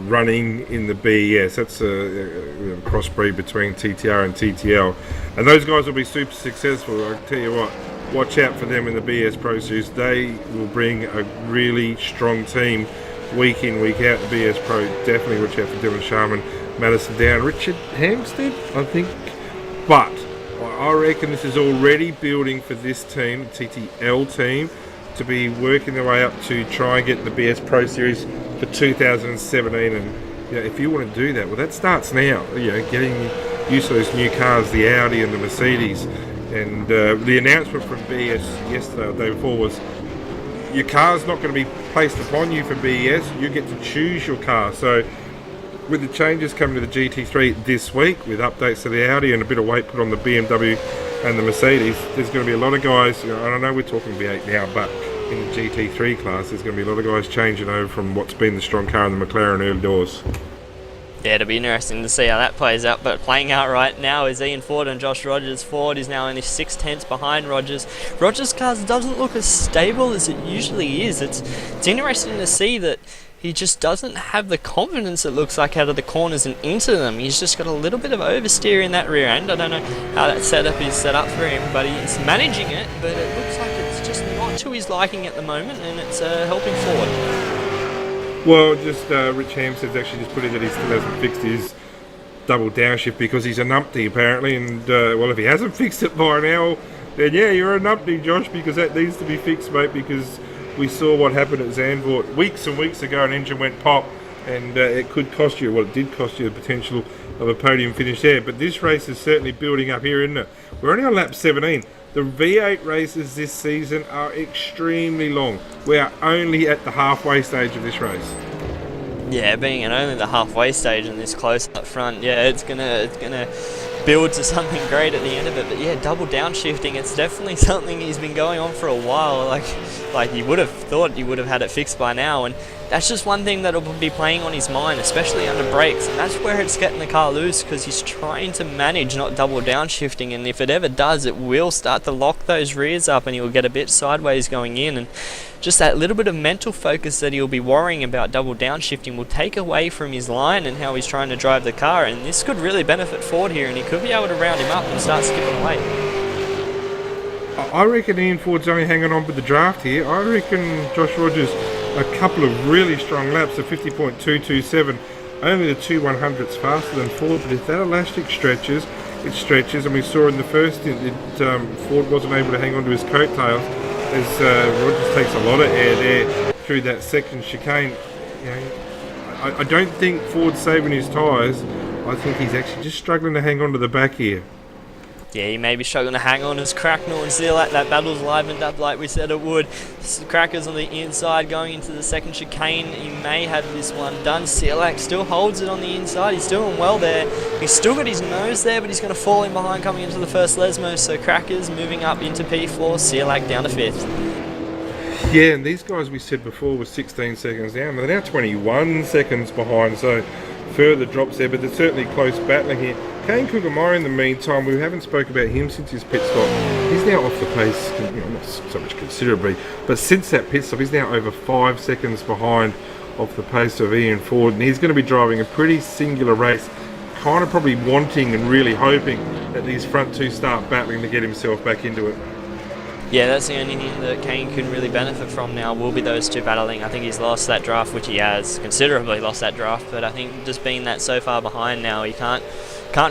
running in the BES, that's a crossbreed between TTR and TTL, and those guys will be super successful. I tell you what, watch out for them in the BES Pro Series. They will bring a really strong team week in, week out. The BES Pro, definitely watch out for Dylan Sharman, Madison Down, Richard Hampstead, I think. But I reckon this is already building for this team, TTL team, to be working their way up to try and get the BS Pro Series for 2017. And if you want to do that, well, that starts now. Getting used to those new cars, the Audi and the Mercedes. And the announcement from BS yesterday or the day before was your car's not going to be placed upon you for BES. You get to choose your car. So with the changes coming to the GT3 this week, with updates to the Audi and a bit of weight put on the BMW and the Mercedes, there's going to be a lot of guys, I don't know, we're talking V8 now, but in the GT3 class, there's going to be a lot of guys changing over from what's been the strong car in the McLaren early doors. Yeah, it'll be interesting to see how that plays out, but playing out right now is Ian Ford and Josh Rogers. Ford is now only 6/10 behind Rogers. Rogers' car doesn't look as stable as it usually is. It's interesting to see that he just doesn't have the confidence, it looks like, out of the corners and into them. He's just got a little bit of oversteer in that rear end. I don't know how that setup is set up for him, but he's managing it, but it looks like it's just not to his liking at the moment, and it's helping Ford. Well, just Rich Hampstead's actually just put in that he still hasn't fixed his double downshift because he's a numpty apparently, and well, if he hasn't fixed it by now, then yeah, you're a numpty, Josh, because that needs to be fixed, mate, because we saw what happened at Zandvoort weeks and weeks ago. An engine went pop, and it could cost you, well, it did cost you the potential of a podium finish there. But this race is certainly building up here, isn't it? We're only on lap 17. The V8 races this season are extremely long. We are only at the halfway stage of this race. Yeah, being at only the halfway stage and this close up front, yeah, it's gonna build to something great at the end of it. But yeah, double downshifting, it's definitely something he's been going on for a while. Like you would have thought he would have had it fixed by now, and that's just one thing that'll be playing on his mind, especially under brakes, and that's where it's getting the car loose, because he's trying to manage not double downshifting, and if it ever does, it will start to lock those rears up and he will get a bit sideways going in, and just that little bit of mental focus that he'll be worrying about double downshifting will take away from his line and how he's trying to drive the car, and this could really benefit Ford here, and he could be able to round him up and start skipping away. I reckon Ian Ford's only hanging on with the draft here. I reckon Josh Rogers a couple of really strong laps of 50.227, only the 2/100ths faster than Ford, but if that elastic stretches, it stretches, and we saw in the first stint that Ford wasn't able to hang on to his coattails as Rogers takes a lot of air there through that second chicane. You know, I don't think Ford's saving his tyres. I think he's actually just struggling to hang on to the back here. Yeah, he may be struggling to hang on as Cracknell and Zilak. That battle's livened up like we said it would. Crackers on the inside going into the second chicane. He may have this one done. Zilak still holds it on the inside. He's doing well there. He's still got his nose there, but he's going to fall in behind coming into the first Lesmo. So Crackers moving up into P4. Zilak down to 5th. Yeah, and these guys we said before were 16 seconds down. They're now 21 seconds behind, so further drops there, but there's certainly close battling here. Kane Kugamara, in the meantime, we haven't spoke about him since his pit stop. He's now off the pace, not so much considerably, but since that pit stop, he's now over 5 seconds behind off the pace of Ian Ford, and he's going to be driving a pretty singular race, kind of probably wanting and really hoping that these front two start battling to get himself back into it. Yeah, that's the only thing that Kane can really benefit from now, will be those two battling. I think he's lost that draft, which he has considerably lost that draft, but I think just being that so far behind now, he can't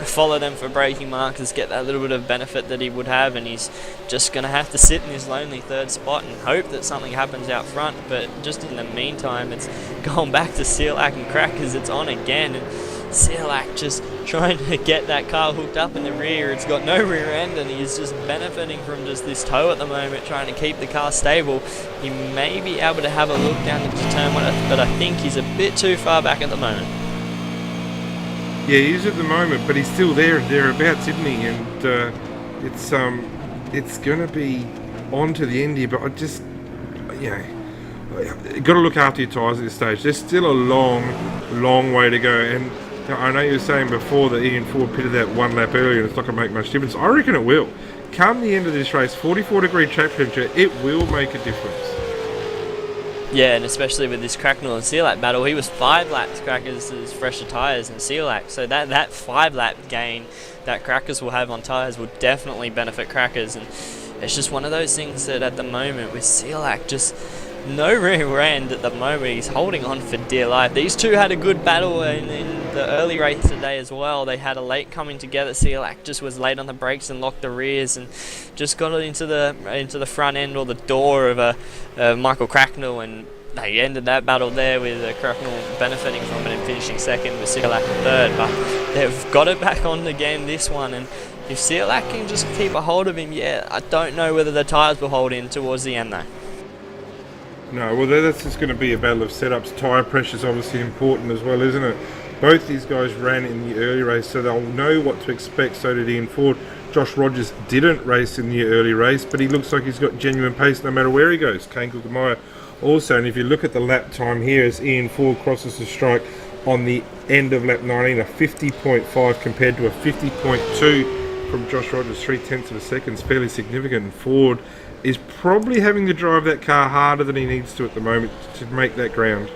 follow them for braking markers, get that little bit of benefit that he would have, and he's just going to have to sit in his lonely third spot and hope that something happens out front. But just in the meantime, it's going back to Sealak and Crackers. It's on again, and Sealak just trying to get that car hooked up in the rear. It's got no rear end, and he's just benefiting from just this toe at the moment, trying to keep the car stable. He may be able to have a look down into turn one, but I think he's a bit too far back at the moment. Yeah, he is at the moment, but he's still there and thereabouts, isn't he? And it's going to be on to the end here, but I just, you've got to look after your tyres at this stage. There's still a long way to go, and I know you were saying before that Ian Ford pitted that one lap earlier and it's not going to make much difference. I reckon it will. Come the end of this race, 44-degree track temperature, it will make a difference. Yeah, and especially with this Cracknell and Sealak battle, he was 5 laps Crackers' fresher tyres than Sealak, so that 5-lap gain that Crackers will have on tyres will definitely benefit Crackers, and it's just one of those things that at the moment with Sealak, just no rear end at the moment. He's holding on for dear life. These two had a good battle in the early race today as well. They had a late coming together. Sealak just was late on the brakes and locked the rears and just got it into the front end or the door of Michael Cracknell, and they ended that battle there with Cracknell benefiting from it and finishing second with Sealak in third. But they've got it back on again this one, and if Sealak can just keep a hold of him, I don't know whether the tyres will hold in towards the end though. No, well, that's just going to be a battle of setups. Tyre pressure is obviously important as well, isn't it? Both these guys ran in the early race, so they'll know what to expect. So did Ian Ford. Josh Rogers didn't race in the early race, but he looks like he's got genuine pace no matter where he goes. Kane Kugamaya also, and if you look at the lap time here as Ian Ford crosses the strike on the end of lap 19, a 50.5 compared to a 50.2 from Josh Rogers, 0.3 of a second is fairly significant. And Ford is probably having to drive that car harder than he needs to at the moment to make that ground.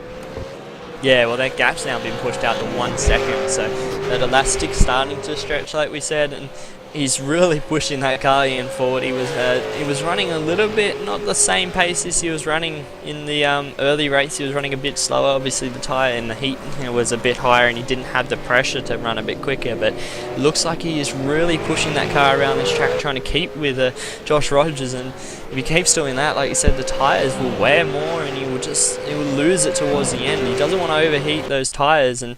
Yeah, well, that gap's now been pushed out to 1 second, so that elastic's starting to stretch, like we said, and he's really pushing that car in forward. He was running a little bit, not the same pace as he was running in the early race. He was running a bit slower. Obviously, the tyre and the heat was a bit higher, and he didn't have the pressure to run a bit quicker. But it looks like he is really pushing that car around this track, trying to keep with Josh Rogers. And if he keeps doing that, like you said, the tyres will wear more, and he will lose it towards the end. He doesn't want to overheat those tyres, and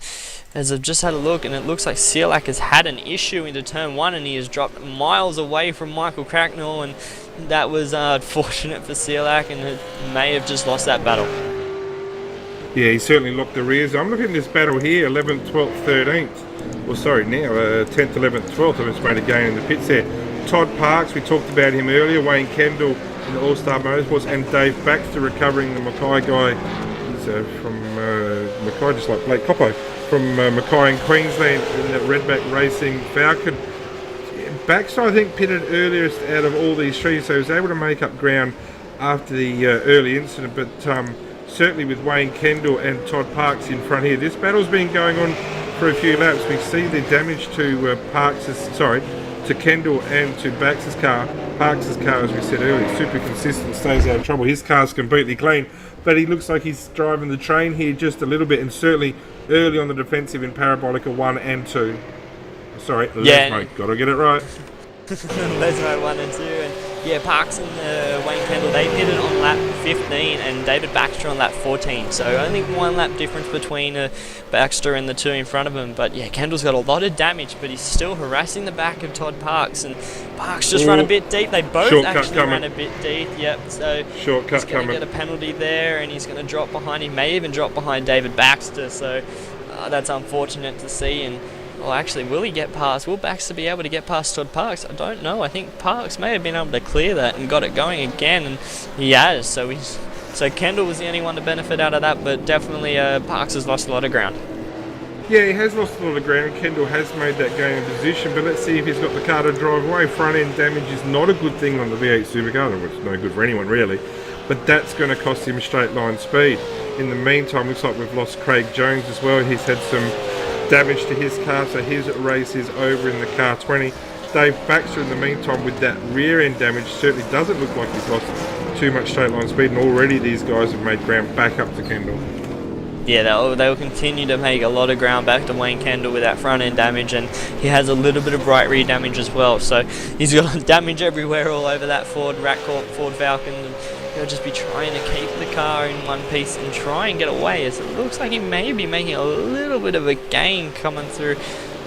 as I've just had a look, and it looks like Sealak has had an issue into turn 1, and he has dropped miles away from Michael Cracknell, and that was unfortunate for Sealak, and it may have just lost that battle. Yeah, he certainly locked the rears. I'm looking at this battle here, 11th, 12th, 13th. Well, sorry, now 10th, 11th, 12th. I've just made a gain in the pits there. Todd Parks, we talked about him earlier. Wayne Kendall in the All-Star Motorsports, and Dave Baxter recovering, the Mackay guy. He's from Mackay, just like Blake Coppo, from Mackay in Queensland in the Redback Racing Falcon. Baxter, I think, pitted earliest out of all these three, so he was able to make up ground after the early incident, but certainly with Wayne Kendall and Todd Parks in front here, this battle's been going on for a few laps. We see the damage to to Kendall and to Bax's car. Parks' car, as we said earlier, super consistent, stays out of trouble. His car's completely clean, but he looks like he's driving the train here just a little bit, and certainly early on the defensive in Parabolica 1 and 2. Sorry, Lesmo, gotta get it right. Lesmo 1 and 2, and yeah, Parks and Wayne Kendall, they did it on lap 15 and David Baxter on lap 14, so only 1 lap difference between Baxter and the 2 in front of him. But yeah, Kendall's got a lot of damage, but he's still harassing the back of Todd Parks, and Parks just ran a bit deep. They both actually ran a bit deep, yep, so shortcut he's going to get a penalty there, and he's going to drop behind. He may even drop behind David Baxter, so that's unfortunate to see. And well, actually, will he get past? Will Baxter be able to get past Todd Parks? I don't know. I think Parks may have been able to clear that and got it going again, and he has. So Kendall was the only one to benefit out of that, but definitely Parks has lost a lot of ground. Yeah, he has lost a lot of ground. Kendall has made that gain in position, but let's see if he's got the car to drive away. Front end damage is not a good thing on the V8 Supercar, which is no good for anyone really, but that's going to cost him straight line speed. In the meantime, looks like we've lost Craig Jones as well. He's had some damage to his car, so his race is over in the car 20. Dave Baxter, in the meantime, with that rear end damage, certainly doesn't look like he's lost too much straight line speed, and already these guys have made ground back up to Kendall. Yeah, they'll continue to make a lot of ground back to Wayne Kendall with that front end damage, and he has a little bit of right rear damage as well, so he's got damage everywhere all over that Ford Falcon, and he'll just be trying to keep the car in one piece and try and get away, as it looks like he may be making a little bit of a gain coming through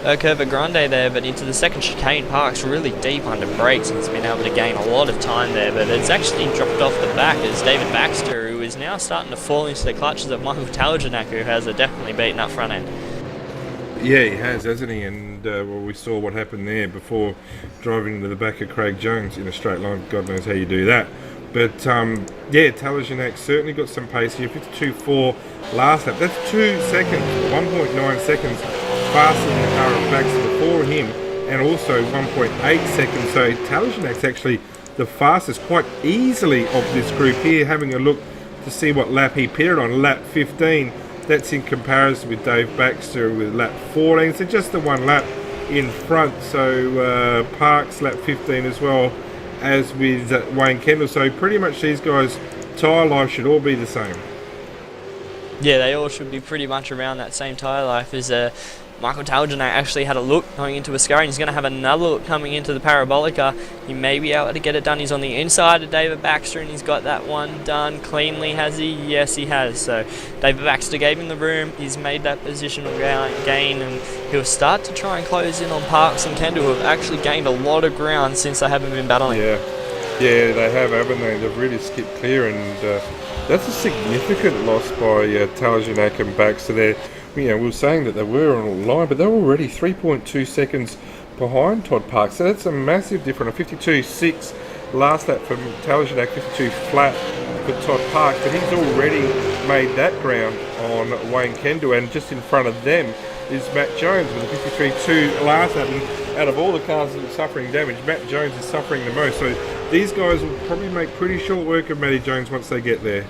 Curva Grande there, but into the second chicane. Parks really deep under brakes, and he's been able to gain a lot of time there, but it's actually dropped off the back as David Baxter, who is now starting to fall into the clutches of Michael Talajanak, who has definitely beaten up front end. Yeah, he has, hasn't he? And well, we saw what happened there before driving into the back of Craig Jones in a straight line. God knows how you do that. But yeah, Talajanak certainly got some pace here. 52.4 last lap. That's 2 seconds, 1.9 seconds faster than the car of Baxter before him, and also 1.8 seconds. So Talajanak's actually the fastest quite easily of this group here. Having a look to see what lap he pitted on, lap 15. That's in comparison with Dave Baxter with lap 14. So just the 1 lap in front. So Parks lap 15 as well as with Wayne Kendall. So pretty much these guys' tyre life should all be the same. Yeah, they all should be pretty much around that same tyre life as Michael Talajanak actually had a look going into Ascari, and he's going to have another look coming into the Parabolica. He may be able to get it done. He's on the inside of David Baxter, and he's got that one done cleanly, has he? Yes, he has. So David Baxter gave him the room. He's made that positional gain, and he'll start to try and close in on Parks and Kendall, who have actually gained a lot of ground since they haven't been battling. Yeah, they have, haven't they? They've really skipped clear, and that's a significant loss by Talajanak and Baxter there. We were saying that they were on a line, but they're already 3.2 seconds behind Todd Parks. So that's a massive difference. A 52.6 last lap from Talajanak, 52 flat for Todd Parks, but he's already made that ground on Wayne Kendall, and just in front of them is Matt Jones with a 53.2 last lap. And out of all the cars that are suffering damage, Matt Jones is suffering the most. So these guys will probably make pretty short work of Matty Jones once they get there.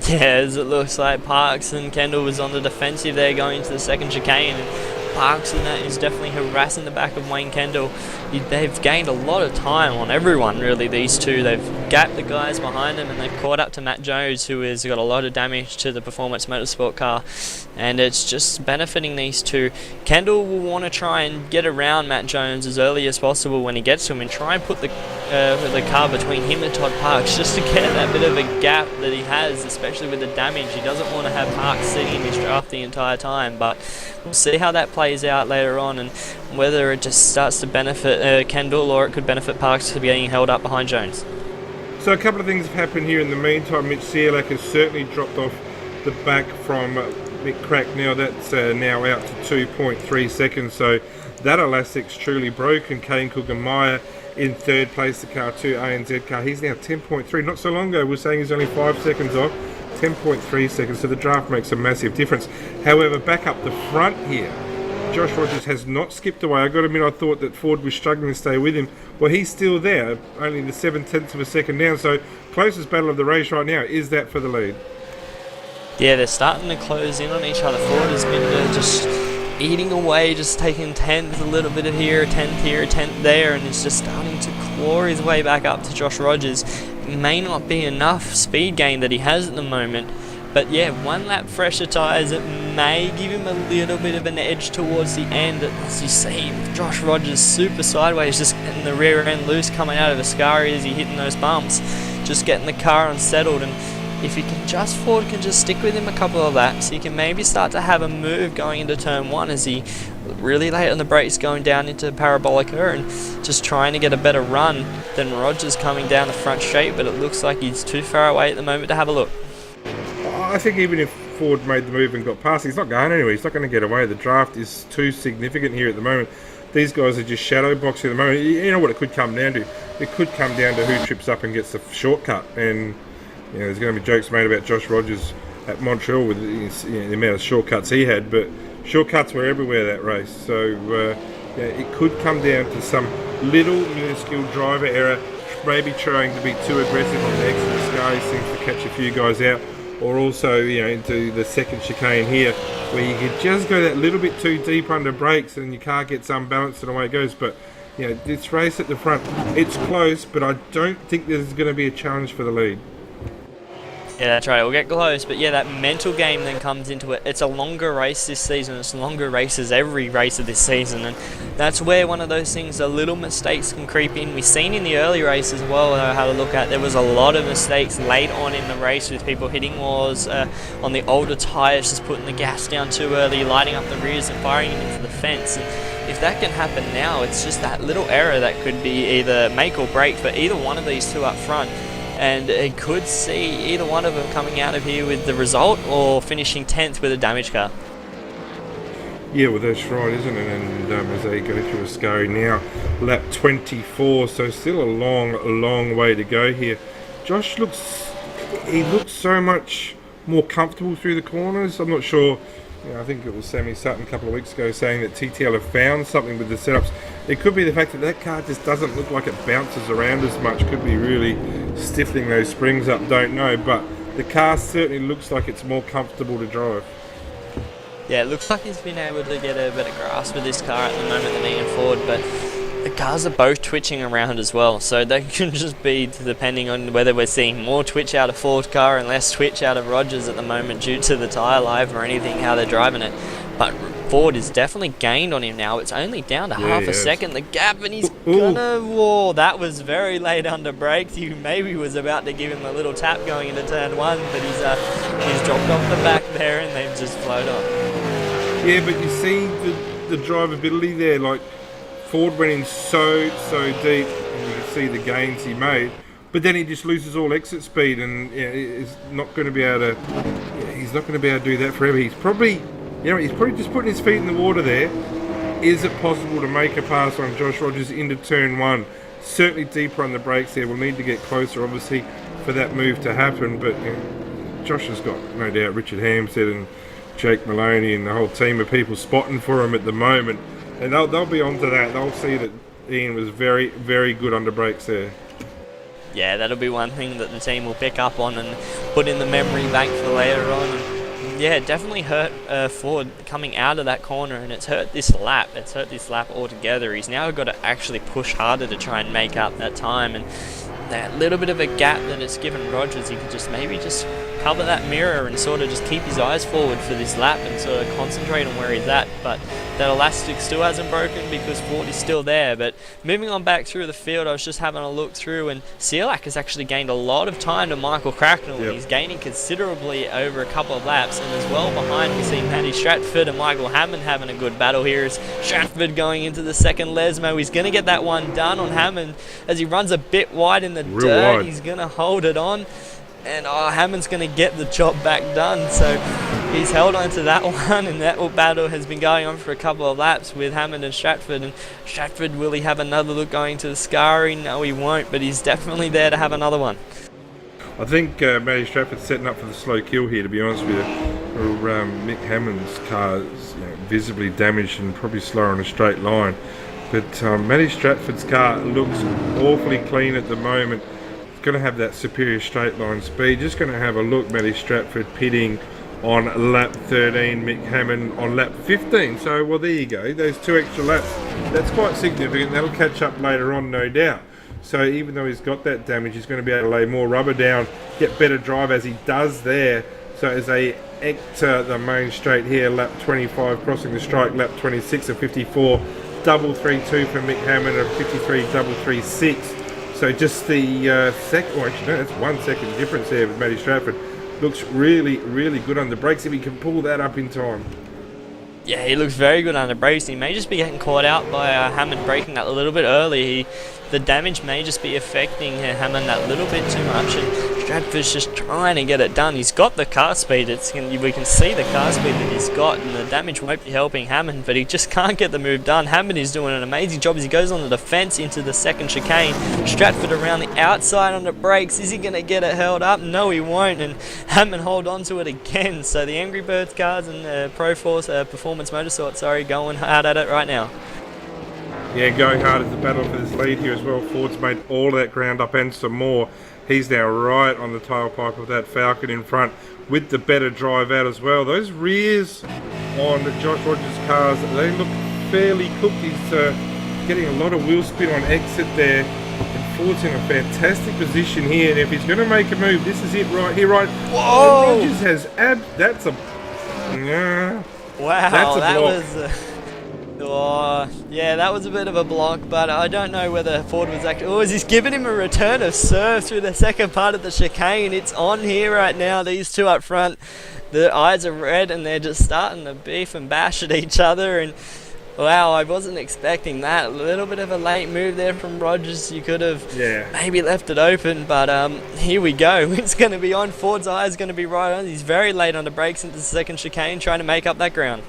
Yeah, as it looks like Parks and Kendall was on the defensive there going into the second chicane, and Parks and that is definitely harassing the back of Wayne Kendall. They've gained a lot of time on everyone, really, these two. They've gapped the guys behind them, and they've caught up to Matt Jones, who has got a lot of damage to the Performance Motorsport car, and it's just benefiting these two. Kendall will want to try and get around Matt Jones as early as possible when he gets to him, and try and put the car between him and Todd Parks, just to get that bit of a gap that he has, especially with the damage. He doesn't want to have Parks sitting in his draft the entire time, but we'll see how that plays out later on, and whether it just starts to benefit Kendall, or it could benefit Parks for being held up behind Jones. So a couple of things have happened here in the meantime. Mitch Cialak has certainly dropped off the back from Mick Cracknell. That's now out to 2.3 seconds, so that elastic's truly broken. Kane Kugelmeyer in third place, the car 2 ANZ car. He's now 10.3. Not so long ago we were saying he's only 5 seconds off. 10.3 seconds, so the draft makes a massive difference. However, back up the front here, Josh Rogers has not skipped away. I got to admit, I thought that Ford was struggling to stay with him. Well, he's still there, only the 7/10 of a second down. So closest battle of the race right now is that for the lead. Yeah, they're starting to close in on each other. Ford has been just eating away, just taking 10th, a little bit of here, 10th here, 10th there, and it's just starting to claw his way back up to Josh Rogers. It may not be enough speed gain that he has at the moment, but yeah, one lap fresher tyres, it may give him a little bit of an edge towards the end. As you see, Josh Rogers super sideways, just getting the rear end loose coming out of Ascari as he hitting those bumps, just getting the car unsettled. And if he can Ford can just stick with him a couple of laps, he can maybe start to have a move going into turn 1 as he really late on the brakes going down into Parabolica and just trying to get a better run than Rogers coming down the front straight, but it looks like he's too far away at the moment to have a look. I think even if Ford made the move and got past, he's not going anywhere. He's not going to get away. The draft is too significant here at the moment. These guys are just shadow boxing at the moment. You know what it could come down to? It could come down to who trips up and gets the shortcut. And you know, there's going to be jokes made about Josh Rogers at Montreal with the amount of shortcuts he had, but shortcuts were everywhere that race. So yeah, it could come down to some little minuscule driver error, maybe trying to be too aggressive on the exit of the Sky, seems to catch a few guys out, or also into the second chicane here, where you could just go that little bit too deep under brakes and your car gets unbalanced and away it goes. But this race at the front, it's close, but I don't think there's going to be a challenge for the lead. Yeah, that's right. We'll get close, but yeah, that mental game then comes into it. It's a longer race this season. It's longer races every race of this season, and that's where one of those things, the little mistakes can creep in. We've seen in the early race as well, I had a look at, there was a lot of mistakes late on in the race with people hitting walls on the older tyres, just putting the gas down too early, lighting up the rears and firing it into the fence. And if that can happen now, it's just that little error that could be either make or break for either one of these two up front. And it could see either one of them coming out of here with the result or finishing 10th with a damaged car. Yeah, well that's right, isn't it? And as they go through Ascari now, lap 24, so still a long way to go here. Josh looks so much more comfortable through the corners. I'm not sure. I think it was Sammy Sutton a couple of weeks ago saying that TTL have found something with the setups. It could be the fact that that car just doesn't look like it bounces around as much. Could be really stiffening those springs up, don't know. But the car certainly looks like it's more comfortable to drive. Yeah, it looks like he's been able to get a better grasp of this car at the moment than Ian Ford, but the cars are both twitching around as well, so that can just be depending on whether we're seeing more twitch out of Ford's car and less twitch out of Rogers at the moment due to the tyre life or anything, how they're driving it. But Ford has definitely gained on him now. It's only down to half a second, the gap, and he's gonna... Whoa, that was very late under brakes. He maybe was about to give him a little tap going into turn 1, but he's dropped off the back there and they've just flown off. Yeah, but you see the drivability there, like Ford went in so deep, and you can see the gains he made, but then he just loses all exit speed, and he's not going to be able to do that forever. He's probably just putting his feet in the water there. Is it possible to make a pass on Josh Rogers into turn 1? Certainly deeper on the brakes there. We'll need to get closer, obviously, for that move to happen, but Josh has got, no doubt, Richard Hampstead and Jake Maloney and the whole team of people spotting for him at the moment. And they'll be on to that. They'll see that Ian was very, very good under brakes there. Yeah, that'll be one thing that the team will pick up on and put in the memory bank for later on. And yeah, it definitely hurt Ford coming out of that corner, and it's hurt this lap. It's hurt this lap altogether. He's now got to actually push harder to try and make up that time. And that little bit of a gap that it's given Rogers, he could maybe cover that mirror and sort of just keep his eyes forward for this lap and sort of concentrate on where he's at. But that elastic still hasn't broken because Ford is still there. But moving on back through the field, I was just having a look through, and Cielak has actually gained a lot of time to Michael Cracknell. Yep. He's gaining considerably over a couple of laps, and as well behind we see Matty Stratford and Michael Hammond having a good battle here. As Stratford going into the second Lesmo, he's going to get that one done on Hammond as he runs a bit wide in the dirt. He's going to hold it on, and Hammond's going to get the job back done. So he's held on to that one, and that battle has been going on for a couple of laps with Hammond and Stratford. And Stratford, will he have another look going to the Ascari? No, he won't, but he's definitely there to have another one. I think Matty Stratford's setting up for the slow kill here, to be honest with you. Mick Hammond's car is visibly damaged and probably slower on a straight line. But Matty Stratford's car looks awfully clean at the moment. It's going to have that superior straight line speed. Just going to have a look, Matty Stratford pitting on lap 13, Mick Hammond on lap 15. So, well, there you go. Those 2 extra laps, that's quite significant. That'll catch up later on, no doubt. So even though he's got that damage, he's going to be able to lay more rubber down, get better drive as he does there. So as they enter the main straight here, lap 25, crossing the strike, lap 26 of 54, double 3.2 for Mick Hammond of 53, double 3.6. So just the second, well, actually no, that's 1 second difference there with Matty Stratford. Looks really, really good on the brakes if he can pull that up in time. Yeah, he looks very good under brakes. He may just be getting caught out by Hammond braking that a little bit early. The damage may just be affecting Hammond that little bit too much, and Stratford's just trying to get it done. He's got the car speed. We can see the car speed that he's got, and the damage won't be helping Hammond, but he just can't get the move done. Hammond is doing an amazing job as he goes on the defence into the second chicane. Stratford around the outside on the brakes. Is he going to get it held up? No, he won't, and Hammond hold on to it again. So the Angry Birds cars and Performance Motorsport, going hard at it right now. Yeah, going hard at the battle for this lead here as well. Ford's made all of that ground up and some more. He's now right on the tailpipe of that Falcon in front with the better drive out as well. Those rears on Josh Rogers' cars, they look fairly cooked. He's getting a lot of wheel spin on exit there. And Ford's in a fantastic position here. And if he's going to make a move, this is it right here, right? Whoa! Rogers has that's a... Wow, that's a that block. Yeah, that was a bit of a block, but I don't know whether Ford was actually... Oh, he's giving him a return of serve through the second part of the chicane. It's on here right now, these two up front. The eyes are red and they're just starting to beef and bash at each other, and wow, I wasn't expecting that. A little bit of a late move there from Rogers. You could have maybe left it open, but here we go. It's going to be on. Ford's eye is going to be right on. He's very late on the brakes into the second chicane, trying to make up that ground.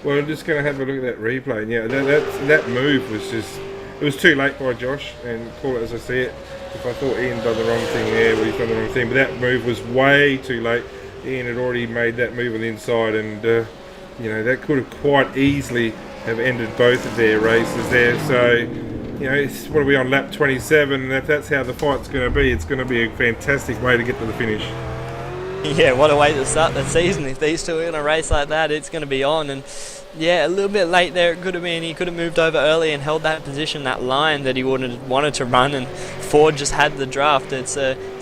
Well, I'm just going to have a look at that replay. Yeah, that move was just... It was too late by Josh, and call it as I see it. If I thought Ian done the wrong thing there, well, he's done the wrong thing. But that move was way too late. Ian had already made that move on the inside, and, that could have quite easily have ended both of their races there. So, what are we on, lap 27? And if that's how the fight's going to be, it's going to be a fantastic way to get to the finish. Yeah, what a way to start the season. If these two are going to race like that, it's going to be on. And yeah, a little bit late there it could have been. He could have moved over early and held that position, that line that he wanted to run, and Ford just had the draft. He's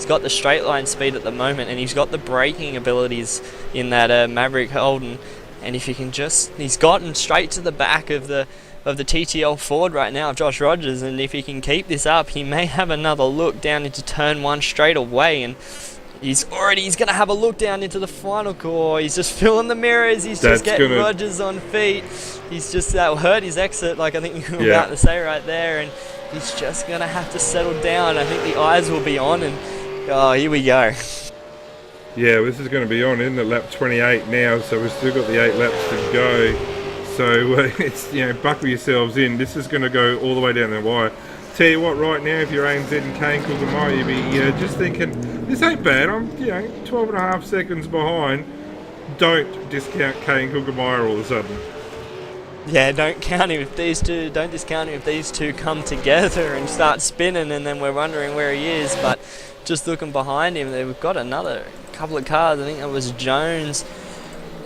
got the straight line speed at the moment, and he's got the braking abilities in that Maverick Holden. And if you can he's gotten straight to the back of the TTL Ford right now, Josh Rogers, and if he can keep this up, he may have another look down into turn one straight away. And he's going to have a look down into the final core. He's just filling the mirrors. He's just getting Rogers on feet. He's just hurt his exit, like I think you were about to say right there. And he's just going to have to settle down. I think the eyes will be on, and here we go. Yeah, this is going to be on, isn't it? Lap 28 now, so we've still got the 8 laps to go. So it's buckle yourselves in. This is going to go all the way down the wire. Tell you what, right now, if you're ANZ and Kane Kugamai, you'd be just thinking, this ain't bad. I'm 12 and a half seconds behind. Don't discount Kane Kugamai all of a sudden. Yeah, don't discount him if these two come together and start spinning, and then we're wondering where he is. But just looking behind him, we've got another couple of cars. I think that was Jones.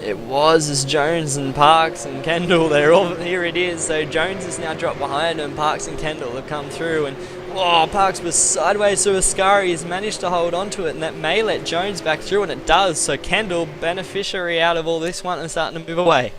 It's Jones and Parks and Kendall. They're all here. It is. So Jones is now dropped behind him. Parks and Kendall have come through, and Parks was sideways to Ascari. He's managed to hold on to it, and that may let Jones back through, and it does. So Kendall, beneficiary out of all this one, and starting to move away.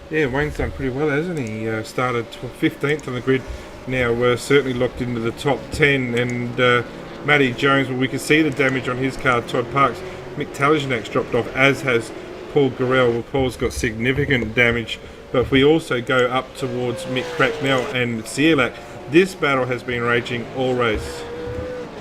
Yeah, Wayne's done pretty well, hasn't he? Started 15th on the grid. Now we're certainly locked into the top 10, and Matty Jones, well, we can see the damage on his car. Todd Parks, Mick Talajanak's dropped off, as has Paul Garrell. Well, Paul's got significant damage, but if we also go up towards Mick Cracknell and Cielak, this battle has been raging all race.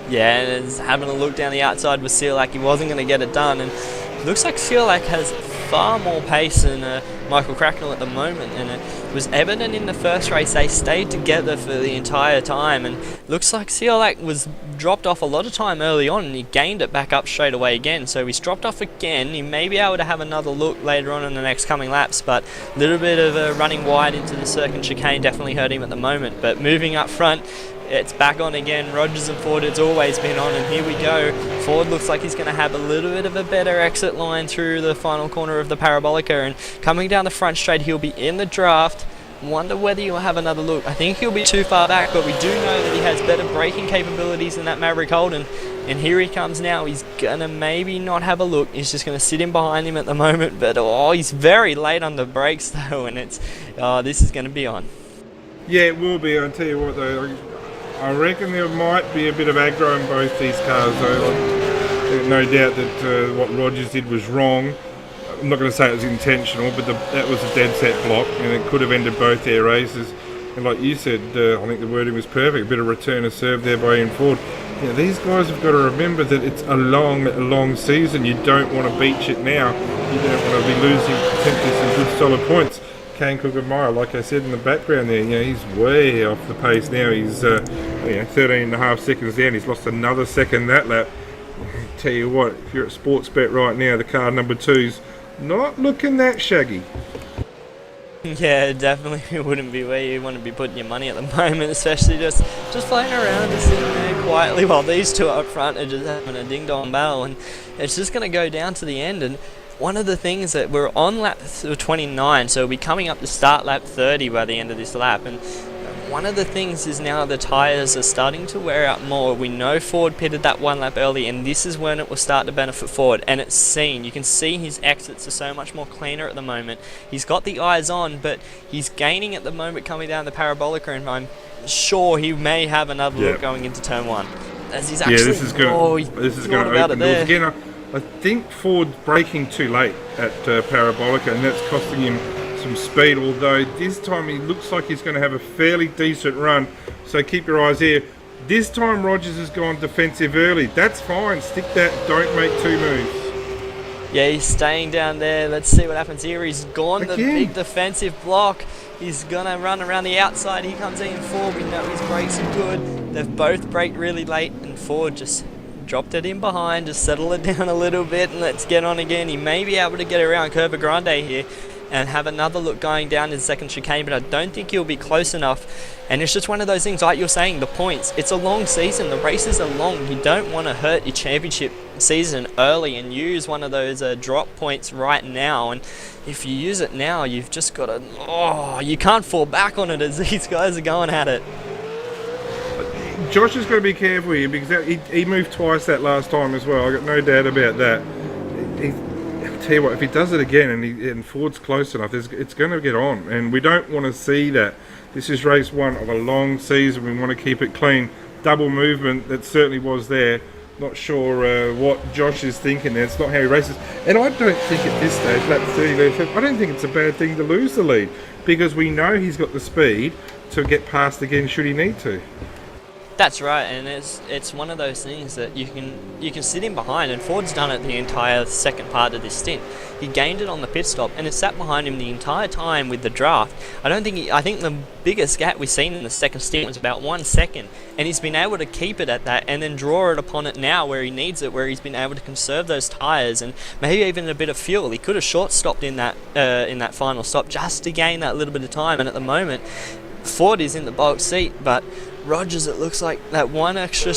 Yeah, and it's having a look down the outside with Cielak. He wasn't going to get it done, and it looks like Cielak has far more pace than Michael Cracknell at the moment, and it was evident in the first race. They stayed together for the entire time, and looks like Ciolak was dropped off a lot of time early on, and he gained it back up straight away again. So he's dropped off again. He may be able to have another look later on in the next coming laps, but a little bit of running wide into the second chicane definitely hurt him at the moment. But moving up front, it's back on again. Rogers and Ford, it's always been on, and here we go. Ford looks like he's going to have a little bit of a better exit line through the final corner of the Parabolica, and coming down the front straight, he'll be in the draft. Wonder whether he'll have another look. I think he'll be too far back, but we do know that he has better braking capabilities than that Maverick Holden. And here he comes now. He's going to maybe not have a look. He's just going to sit in behind him at the moment, but he's very late on the brakes though, and this is going to be on. Yeah, it will be. I'll tell you what though, I reckon there might be a bit of aggro in both these cars though. No doubt that what Rogers did was wrong. I'm not going to say it was intentional, but that was a dead set block, and it could have ended both their races. And like you said, I think the wording was perfect. A bit of return of serve there by Ian Ford. You know, these guys have got to remember that it's a long season. You don't want to beach it now. You don't want to be losing potentially some good solid points. Kane Cook-Meyer, like I said in the background there, he's way off the pace now. He's 13.5 seconds down. He's lost another second that lap. Tell you what, if you're at Sportsbet right now, the car number 2's not looking that shaggy. Yeah, definitely it wouldn't be where you want to be putting your money at the moment, especially just floating around, just sitting there quietly while these two up front are just having a ding-dong battle, and it's just going to go down to the end. And one of the things that we're on lap 29, so we'll be coming up to start lap 30 by the end of this lap, and one of the things is now the tyres are starting to wear out more. We know Ford pitted that one lap early, and this is when it will start to benefit Ford, and it's seen. You can see his exits are so much more cleaner at the moment. He's got the eyes on, but he's gaining at the moment coming down the Parabolica, and I'm sure he may have another look going into turn 1. As he's actually, this is going to open doors again. I think Ford's braking too late at Parabolica, and that's costing him some speed, although this time he looks like he's going to have a fairly decent run, so keep your eyes here. This time Rogers has gone defensive early. That's fine, stick that, don't make two moves. Yeah, he's staying down there. Let's see what happens here. He's gone the big defensive block. He's going to run around the outside. He comes in Ford. We know his brakes are good. They've both braked really late, and Ford just dropped it in behind, just settle it down a little bit, and let's get on again. He may be able to get around Curva Grande here and have another look going down in second chicane, but I don't think he'll be close enough. And it's just one of those things, like you're saying, the points. It's a long season. The races are long. You don't want to hurt your championship season early and use one of those drop points right now. And if you use it now, you've just got to... you can't fall back on it as these guys are going at it. Josh has got to be careful here, because he moved twice that last time as well. I've got no doubt about that. I'll tell you what, if he does it again and Ford's close enough, it's going to get on, and we don't want to see that. This is race 1 of a long season. We want to keep it clean. Double movement, that certainly was there. Not sure what Josh is thinking there. It's not how he races. And I don't think at this stage, lap 30, I don't think it's a bad thing to lose the lead, because we know he's got the speed to get past again should he need to. That's right, and it's one of those things that you can sit in behind, and Ford's done it the entire second part of this stint. He gained it on the pit stop, and it sat behind him the entire time with the draft. I think the biggest gap we've seen in the second stint was about 1 second, and he's been able to keep it at that and then draw it upon it now where he needs it, where he's been able to conserve those tyres and maybe even a bit of fuel. He could have short stopped in that final stop just to gain that little bit of time, and at the moment Ford is in the box seat, but Rogers, it looks like that one extra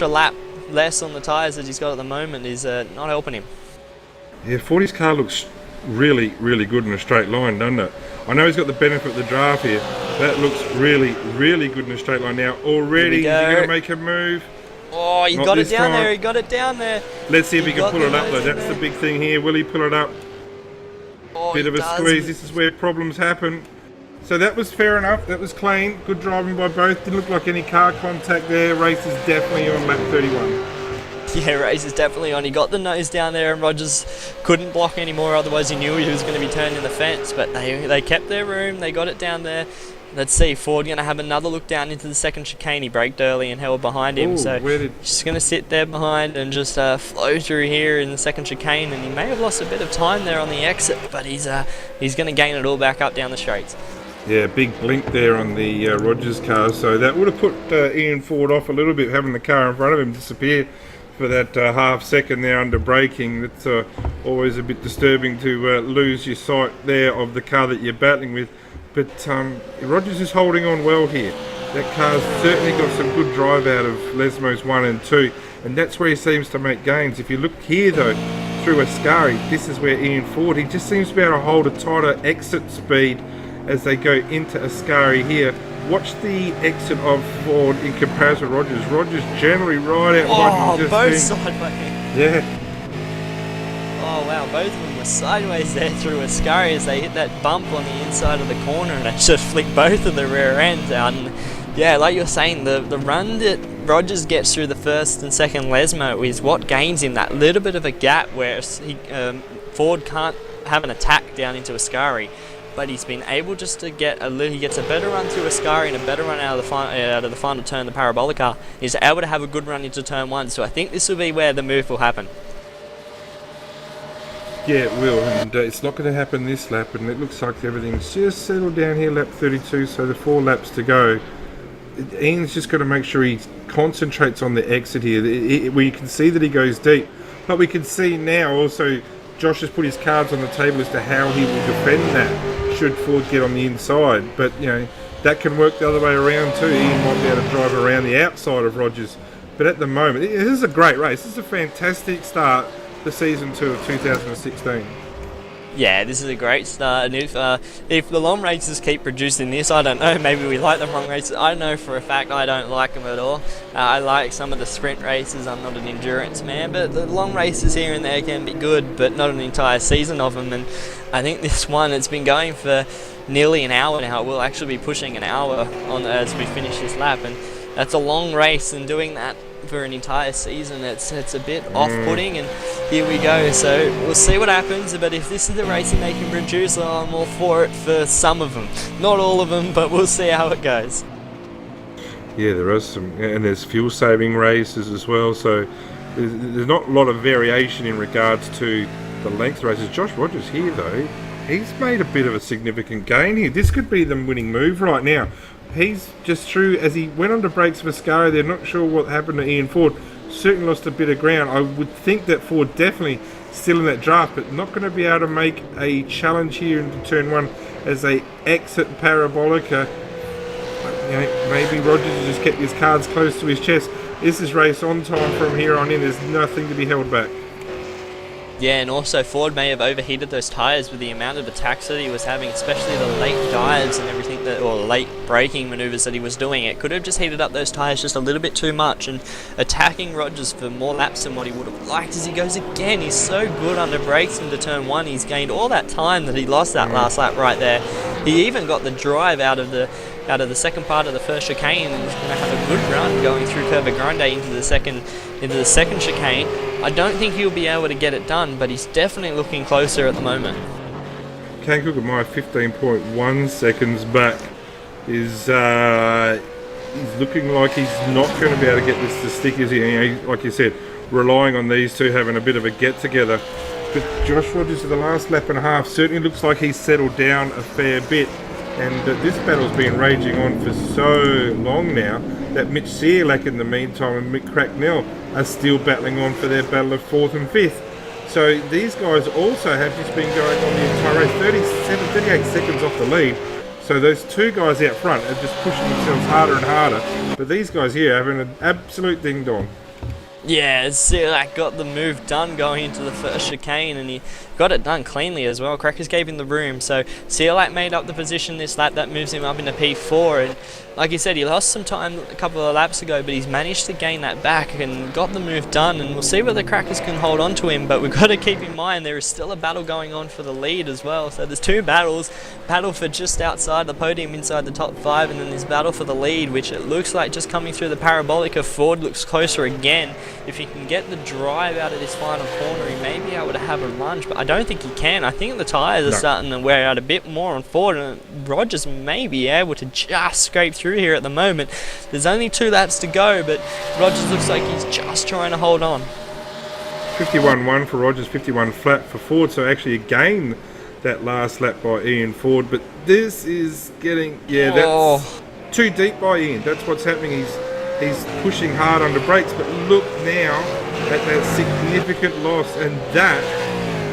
lap less on the tyres that he's got at the moment is not helping him. Yeah, 40's car looks really, really good in a straight line, doesn't it? I know he's got the benefit of the draft here. That looks really, really good in a straight line now. Already, he's going to make a move. Oh, he got it down there. He got it down there. Let's see if he can pull it up, though. That's the big thing here. Will he pull it up? Bit of a squeeze. This is where problems happen. So that was fair enough. That was clean. Good driving by both. Didn't look like any car contact there. Race is definitely on lap 31. Yeah, race is definitely on. He got the nose down there, and Rogers couldn't block anymore. Otherwise, he knew he was going to be turned in the fence. But they kept their room. They got it down there. let's see, Ford going to have another look down into the second chicane. He braked early and held behind him, so just going to sit there behind and just flow through here in the second chicane, and he may have lost a bit of time there on the exit, but he's going to gain it all back up down the straights. Yeah, big blink there on the Rogers car, so that would have put Ian Ford off a little bit, having the car in front of him disappear for that half second there under braking. That's always a bit disturbing to lose your sight there of the car that you're battling with. But Rogers is holding on well here. That car's certainly got some good drive out of Lesmo's 1 and 2, and that's where he seems to make gains. If you look here though, through Ascari, this is where Ian Ford, he just seems to be able to hold a tighter exit speed as they go into Ascari here. Watch the exit of Ford in comparison to Rogers. Rogers generally right out wide. Oh, both sideways. Yeah. Oh wow, both of them were sideways there through Ascari as they hit that bump on the inside of the corner, and it just flicked both of the rear ends out. And yeah, like you're saying, the run that Rogers gets through the first and second Lesmo is what gains him that little bit of a gap where Ford can't have an attack down into Ascari. But he's been able just to get he gets a better run through Ascari and a better run out of the final turn, the Parabolica. He's able to have a good run into turn 1, so I think this will be where the move will happen. Yeah, it will, and it's not going to happen this lap, and it looks like everything's just settled down here, lap 32, so the 4 laps to go. Ian's just got to make sure he concentrates on the exit here. We can see that he goes deep, but we can see now also Josh has put his cards on the table as to how he will defend that should Ford get on the inside. But you know, that can work the other way around too. Ian might be able to drive around the outside of Rogers. But at the moment, this is a great race. This is a fantastic start to season 2 of 2016. Yeah, this is a great start, and if the long races keep producing this, I don't know, maybe we like the long races. I know for a fact I don't like them at all. I like some of the sprint races. I'm not an endurance man, but the long races here and there can be good, but not an entire season of them. And I think this one, it's been going for nearly an hour now. We'll actually be pushing an hour on as we finish this lap, and that's a long race, and doing that for an entire season, it's a bit off-putting, and here we go. So we'll see what happens, but if this is the racing they can produce, I'm all for it for some of them, not all of them, but we'll see how it goes. Yeah, there are some, and there's fuel saving races as well, so there's not a lot of variation in regards to the length races. Josh Rogers here though, he's made a bit of a significant gain here. This could be the winning move right now. He's just through, as he went under brakes for Ascari, they're not sure what happened to Ian Ford. Certainly lost a bit of ground. I would think that Ford definitely still in that draft, but not going to be able to make a challenge here into turn 1 as they exit Parabolica. You know, maybe Rogers has just kept his cards close to his chest. Is this race on time from here on in? There's nothing to be held back. Yeah, and also Ford may have overheated those tyres with the amount of attacks that he was having, especially the late dives and everything or late braking manoeuvres that he was doing. It could have just heated up those tyres just a little bit too much, and attacking Rogers for more laps than what he would have liked as he goes again. He's so good under brakes into turn 1. He's gained all that time that he lost that last lap right there. He even got the drive out of the second part of the first chicane, and he's going to have a good run going through Curva Grande into the second chicane. I don't think he'll be able to get it done, but he's definitely looking closer at the moment. Kane Cook at my 15.1 seconds back is he's looking like he's not going to be able to get this to stick, is he? You know, like you said, relying on these two having a bit of a get together. But Josh Rogers at the last lap and a half certainly looks like he's settled down a fair bit. And this battle's been raging on for so long now that Mitch Cierlach in the meantime and Mick Cracknell are still battling on for their battle of 4th and 5th. So these guys also have just been going on the entire race, 38 seconds off the lead. So those two guys out front are just pushing themselves harder and harder. But these guys here are having an absolute ding-dong. Yeah, Cierlach got the move done going into the first chicane, and he got it done cleanly as well. Crackers gave him the room, so Cierlach made up the position this lap. That moves him up into P4, and like you said, he lost some time a couple of laps ago, but he's managed to gain that back and got the move done, and we'll see whether Crackers can hold on to him. But we've got to keep in mind there is still a battle going on for the lead as well. So there's two battles, battle for just outside the podium inside the top 5, and then this battle for the lead, which it looks like just coming through the Parabolica. Ford looks closer again. If he can get the drive out of this final corner, he may be able to have a lunge, but I don't think he can. I think the tyres are starting to wear out a bit more on Ford, and Rogers may be able to just scrape through here at the moment. There's only 2 laps to go, but Rogers looks like he's just trying to hold on. 51.1 for Rogers, 51 flat for Ford, so actually again that last lap by Ian Ford, but this is getting, that's too deep by Ian. That's what's happening. He's pushing hard under brakes, but look now at that significant loss, and that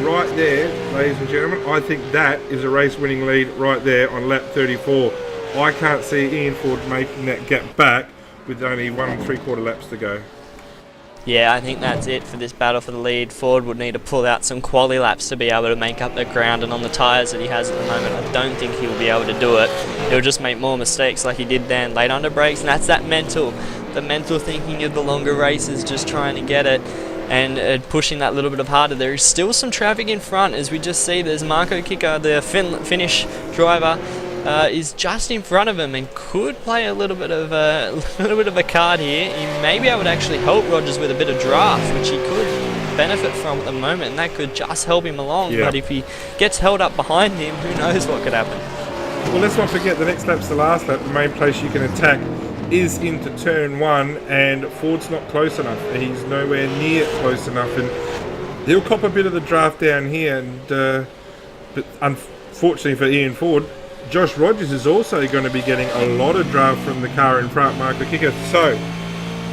right there, ladies and gentlemen, I think that is a race-winning lead right there on lap 34. I can't see Ian Ford making that gap back with only 1 3/4 laps to go. Yeah, I think that's it for this battle for the lead. Ford would need to pull out some quali laps to be able to make up the ground, and on the tyres that he has at the moment, I don't think he'll be able to do it. He'll just make more mistakes like he did then, late under brakes, and that's the mental thinking of the longer races, just trying to get it and pushing that little bit of harder. There is still some traffic in front, as we just see. There's Marco Kicker, the Finnish driver, is just in front of him and could play a little bit of a card here. He may be able to actually help Rogers with a bit of draft, which he could benefit from at the moment, and that could just help him along. But if he gets held up behind him, who knows what could happen. Well, let's not forget the next lap's the last lap. The main place you can attack is into turn 1, and Ford's not close enough. He's nowhere near close enough, and he'll cop a bit of the draft down here. And but unfortunately for Ian Ford, Josh Rogers is also going to be getting a lot of draft from the car in front, Marco Kicker. So,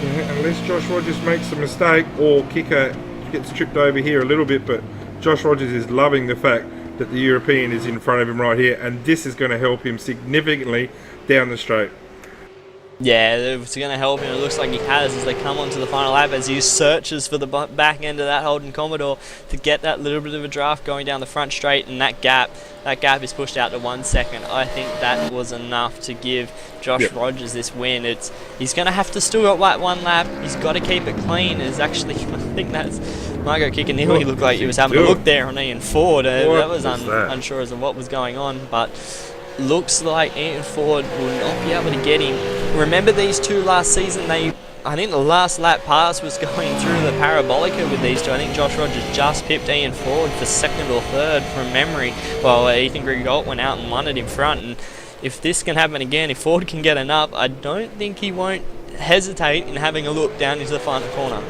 unless Josh Rogers makes a mistake or Kicker gets tripped over here a little bit, but Josh Rogers is loving the fact that the European is in front of him right here, and this is going to help him significantly down the straight. Yeah, it's going to help him. It looks like he has as they come onto the final lap, as he searches for the back end of that Holden Commodore to get that little bit of a draft going down the front straight, and that gap is pushed out to 1 second. I think that was enough to give Josh Rogers this win. He's going to have to still got 1 lap. He's got to keep it clean. It's actually, I think that's Marco Kicker nearly looked like he was having a look there on Ian Ford. That was unsure as to what was going on, but looks like Ian Ford will not be able to get him. Remember these 2 last season, I think the last lap pass was going through the Parabolica with these 2. I think Josh Rogers just pipped Ian Ford for 2nd or 3rd from memory, while Ethan Grigol went out and won it in front. And if this can happen again, if Ford can get enough, I don't think he won't hesitate in having a look down into the final corner.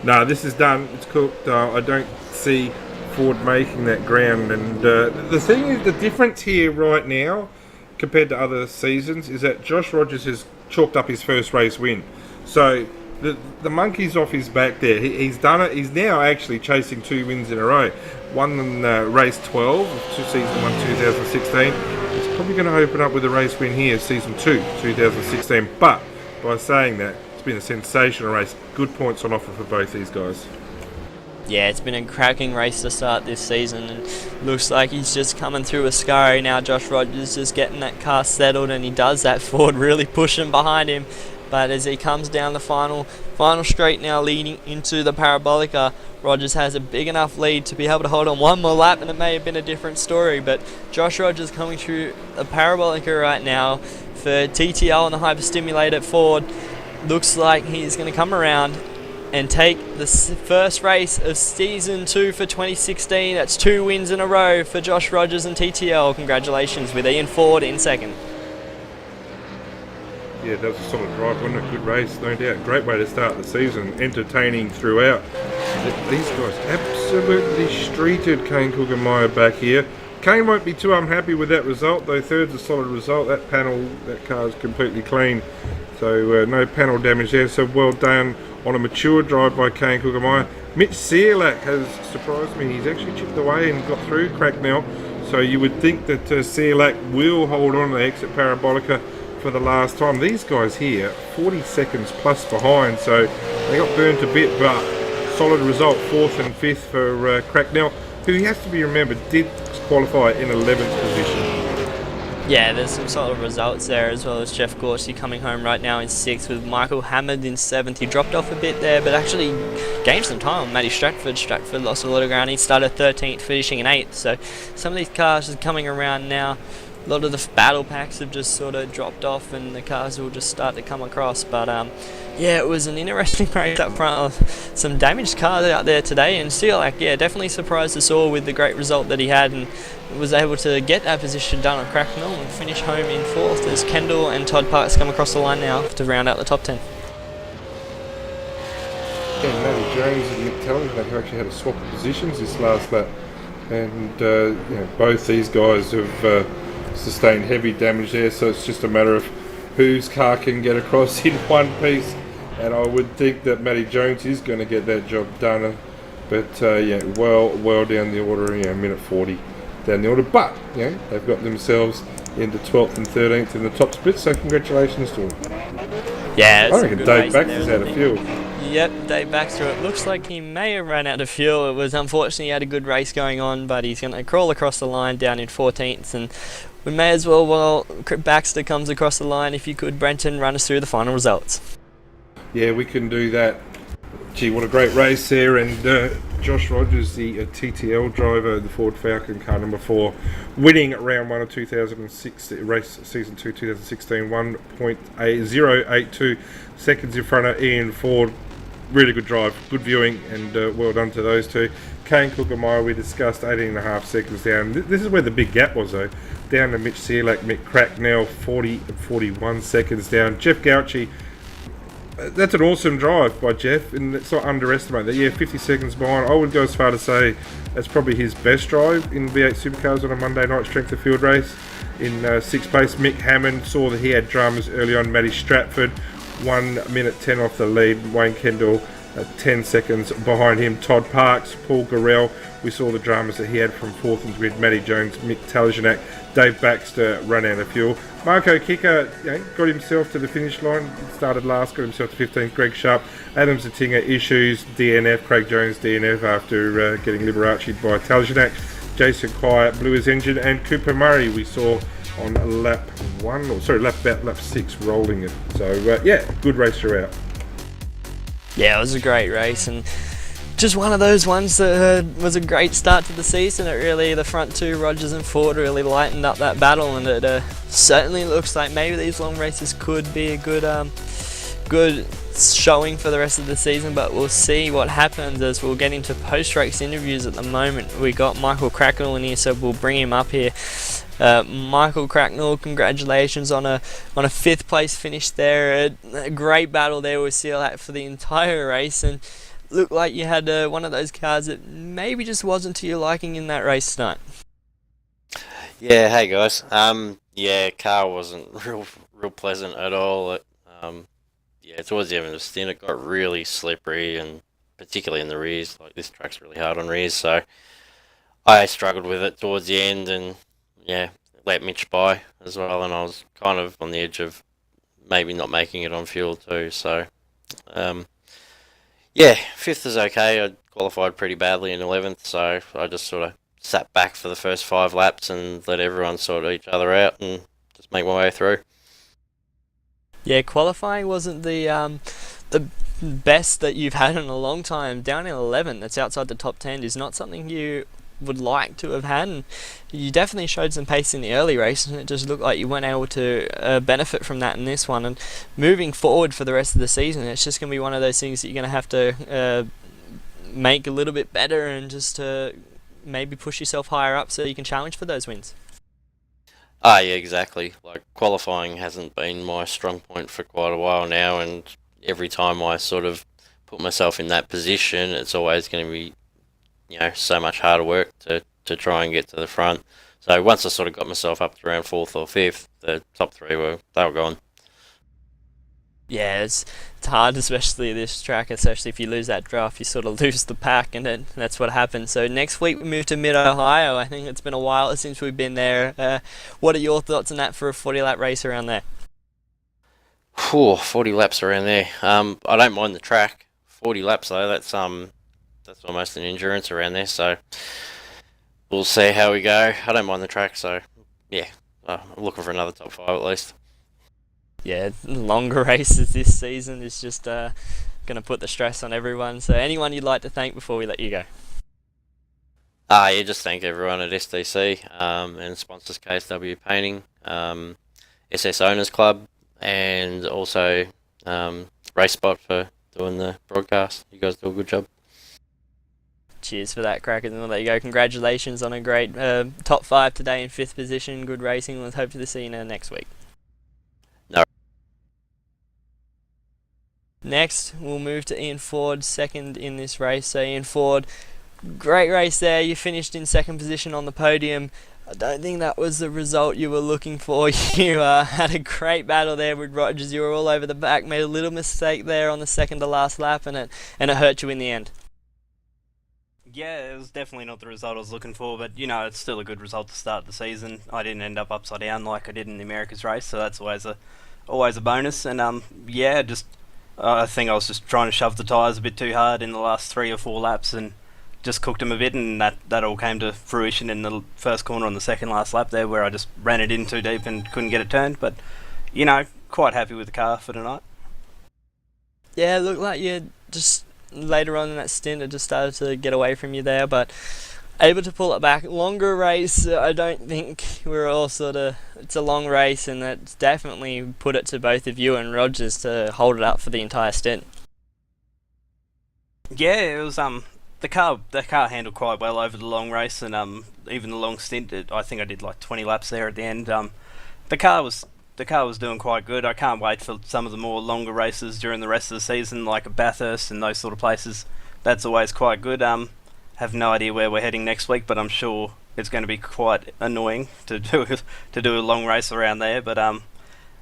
No, this is done. It's cooked. I don't see Ford making that ground. And the thing is, the difference here right now compared to other seasons is that Josh Rogers has chalked up his first race win. So the monkey's off his back there. He's done it. He's now actually chasing 2 wins in a row. One in race 12 of season 1 2016. It's probably going to open up with a race win here, season 2 2016. But by saying that, it's been a sensational race. Good points on offer for both these guys. Yeah, it's been a cracking race to start this season, and looks like he's just coming through a scurry now. Josh Rogers just getting that car settled, and he does that. Ford really pushing behind him, but as he comes down the final straight now leading into the Parabolica, Rogers has a big enough lead to be able to hold on 1 more lap, and it may have been a different story. But Josh Rogers coming through the Parabolica right now for TTL and the hyperstimulated Ford. Looks like he's going to come around and take the first race of season 2 for 2016. That's 2 wins in a row for Josh Rogers and TTL. Congratulations, with Ian Ford in 2nd. Yeah, that was a solid drive, wasn't it? Good race, no doubt. Great way to start the season, entertaining throughout. These guys absolutely streeted Kane Kugelmeyer back here. Kane won't be too unhappy with that result, though. 3rd's a solid result. That car is completely clean, so no panel damage there. So well done on a mature drive by Kane Kugelmeyer. Mitch Cierlach has surprised me. He's actually chipped away and got through Cracknell. So you would think that Cierlach will hold on to the exit Parabolica for the last time. These guys here, 40 seconds plus behind, so they got burnt a bit, but solid result. 4th and 5th for Cracknell, who has to be remembered did qualify in 11th position. Yeah, there's some solid results there, as well as Jeff Gorsey coming home right now in 6th, with Michael Hammond in 7th. He dropped off a bit there, but actually gained some time on Matty Stratford. Stratford lost a lot of ground. He started 13th, finishing in 8th. So some of these cars are coming around now a lot of the battle packs have just sort of dropped off and the cars will just start to come across. But yeah, it was an interesting race up front. Some damaged cars out there today, and still, like, yeah, definitely surprised us all with the great result that he had, and was able to get that position done on Cracknell and finish home in 4th as Kendall and Todd Parks come across the line now to round out the top 10. Yeah, Matty Jones and Mick Tellington have actually had a swap of positions this last lap, and both these guys have sustained heavy damage there, so it's just a matter of whose car can get across in one piece, and I would think that Matty Jones is going to get that job done, but well down the order, minute 40 down the order, but they've got themselves into 12th and 13th in the top split, so congratulations to them. Yeah, I reckon Dave Baxter's out of fuel. Yep, Dave Baxter, it looks like he may have run out of fuel. It was unfortunately, he had a good race going on, but he's going to crawl across the line down in 14th, and we may as well, while Baxter comes across the line, if you could, Brenton, run us through the final results. Yeah, we can do that. Gee, what a great race there, and Josh Rogers, the TTL driver, the Ford Falcon car number 4, winning round 1 of 2006, race season 2 2016, 1.082 seconds in front of Ian Ford. Really good drive, good viewing, and well done to those two. Kane Cookermeyer, we discussed, 18.5 seconds down. This is where the big gap was, though. Down to Mitch Searlack, Mick Cracknell, 40 and 41 seconds down. Jeff Gauci, that's an awesome drive by Jeff, and let's not underestimate that. Yeah, 50 seconds behind. I would go as far to say that's probably his best drive in V8 Supercars on a Monday night strength of field race. In 6th place, Mick Hammond saw that he had dramas early on. Matty Stratford, 1 minute 10 off the lead. Wayne Kendall, 10 seconds behind him. Todd Parks, Paul Gorell, we saw the dramas that he had from 4th and grid. Matty Jones, Mick Talijanak, Dave Baxter run out of fuel. Marco Kicker got himself to the finish line, started last, got himself to 15th. Greg Sharp, Adam Zatinga issues, DNF, Craig Jones DNF after getting Liberace by Talijanak. Jason Quiet blew his engine, and Cooper Murray we saw on lap 6 rolling it. So good race throughout. Yeah, it was a great race, and just one of those ones that was a great start to the season. It really, the front two, Rogers and Ford, really lightened up that battle, and it certainly looks like maybe these long races could be a good showing for the rest of the season, but we'll see what happens as we'll get into post-race interviews. At the moment we got Michael Cracknell in here, so we'll bring him up here. Michael Cracknell, congratulations on a 5th place finish there. A great battle there with Searlack for the entire race, and looked like you had one of those cars that maybe just wasn't to your liking in that race tonight. Yeah, hey guys. Car wasn't real pleasant at all. Towards the end of the stint it got really slippery, and particularly in the rears. Like, this track's really hard on rears, so I struggled with it towards the end, and let Mitch by as well, and I was kind of on the edge of maybe not making it on fuel too. So 5th is okay. I qualified pretty badly in 11th, so I just sort of sat back for the first 5 laps and let everyone sort each other out and just make my way through. Yeah, qualifying wasn't the best that you've had in a long time. Down in 11th, that's outside the top 10, is not something you would like to have had, and you definitely showed some pace in the early race, and it just looked like you weren't able to benefit from that in this one. And moving forward for the rest of the season, it's just going to be one of those things that you're going to have to make a little bit better, and just maybe push yourself higher up so you can challenge for those wins. Yeah, exactly. Like, qualifying hasn't been my strong point for quite a while now, and every time I sort of put myself in that position, it's always going to be so much harder work to try and get to the front. So once I sort of got myself up to around 4th or 5th, the top 3 were gone. Yeah, it's hard, especially this track, especially if you lose that draft, you sort of lose the pack, and that's what happened. So next week we move to Mid-Ohio. I think it's been a while since we've been there. What are your thoughts on that for a 40-lap race around there? 40 laps around there. I don't mind the track. 40 laps though, that's almost an endurance around there, so we'll see how we go. I don't mind the track, so I'm looking for another top 5 at least. Yeah, longer races this season is just going to put the stress on everyone. So anyone you'd like to thank before we let you go? Yeah, just thank everyone at SDC and sponsors KSW Painting, SS Owners Club, and also RaceSpot for doing the broadcast. You guys do a good job. Cheers for that, Crackers, and we'll let you go. Congratulations on a great top 5 today in 5th position. Good racing. Let's hope to see you next week. No. Next, we'll move to Ian Ford, second in this race. So Ian Ford, great race there. You finished in 2nd position on the podium. I don't think that was the result you were looking for. You had a great battle there with Rogers. You were all over the back, made a little mistake there on the second to last lap, and it hurt you in the end. Yeah, it was definitely not the result I was looking for, but you know, it's still a good result to start the season. I didn't end up upside down like I did in the Americas race, so that's always a bonus. And yeah, I think I was just trying to shove the tyres a bit too hard in the last 3 or 4 laps and just cooked them a bit, and that all came to fruition in the first corner on the second last lap there, where I just ran it in too deep and couldn't get it turned. But you know, quite happy with the car for tonight. Yeah, it looked like you just later on in that stint it just started to get away from you there, but able to pull it back. Longer race, I don't think we're all it's a long race, and that's definitely put it to both of you and Rogers to hold it up for the entire stint. Yeah, it was the car handled quite well over the long race, and even the long stint. I think I did like 20 laps there at the end. The car was doing quite good. I can't wait for some of the more longer races during the rest of the season, like at Bathurst and those sort of places. That's always quite good. Have no idea where we're heading next week, but I'm sure it's going to be quite annoying to do a long race around there. But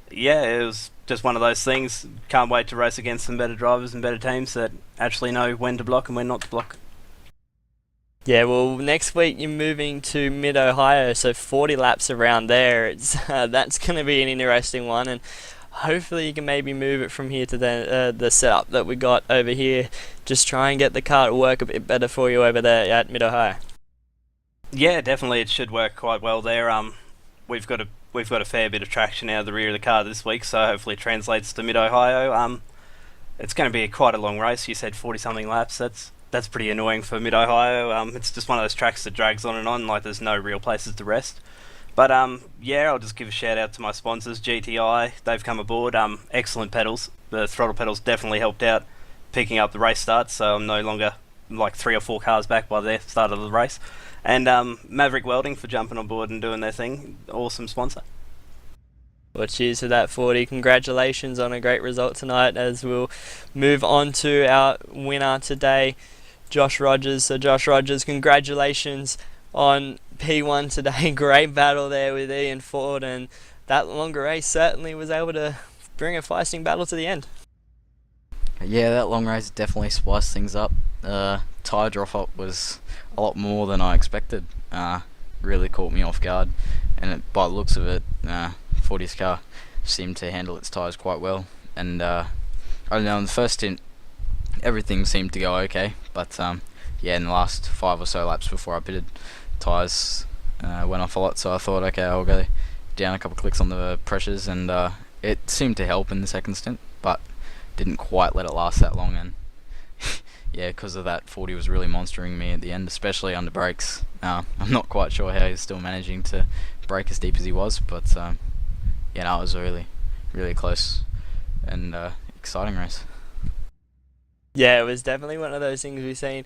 yeah, it was just one of those things. Can't wait to race against some better drivers and better teams that actually know when to block and when not to block. Yeah, well, next week you're moving to Mid-Ohio, so 40 laps around there. That's going to be an interesting one, and hopefully you can maybe move it from here to the setup that we got over here. Just try and get the car to work a bit better for you over there at Mid-Ohio. Yeah, definitely it should work quite well there. We've got a fair bit of traction out of the rear of the car this week, so hopefully it translates to Mid-Ohio. It's going to be quite a long race. You said 40-something laps. That's pretty annoying for Mid-Ohio. It's just one of those tracks that drags on and on, like there's no real places to rest. But yeah, I'll just give a shout out to my sponsors, GTI. They've come aboard. Excellent pedals. The throttle pedals definitely helped out picking up the race start, so I'm no longer like 3 or 4 cars back by the start of the race. And Maverick Welding for jumping on board and doing their thing. Awesome sponsor. Well, cheers to that, 40. Congratulations on a great result tonight, as we'll move on to our winner today, Josh Rogers. So Josh Rogers, congratulations on P1 today. Great battle there with Ian Ford, and that longer race certainly was able to bring a feisty battle to the end. Yeah, that long race definitely spiced things up. Tyre drop up was a lot more than I expected. Really caught me off guard, and by the looks of it, 40's car seemed to handle its tyres quite well. And I don't know, in the first stint everything seemed to go okay, but yeah, in the last 5 or so laps before I pitted, tyres went off a lot, so I thought, okay, I'll go down a couple clicks on the pressures, and it seemed to help in the second stint, but didn't quite let it last that long. And yeah, because of that, 40 was really monstering me at the end, especially under brakes. I'm not quite sure how he's still managing to brake as deep as he was, but yeah, no, it was a really, really close and exciting race. Yeah, it was definitely one of those things we've seen.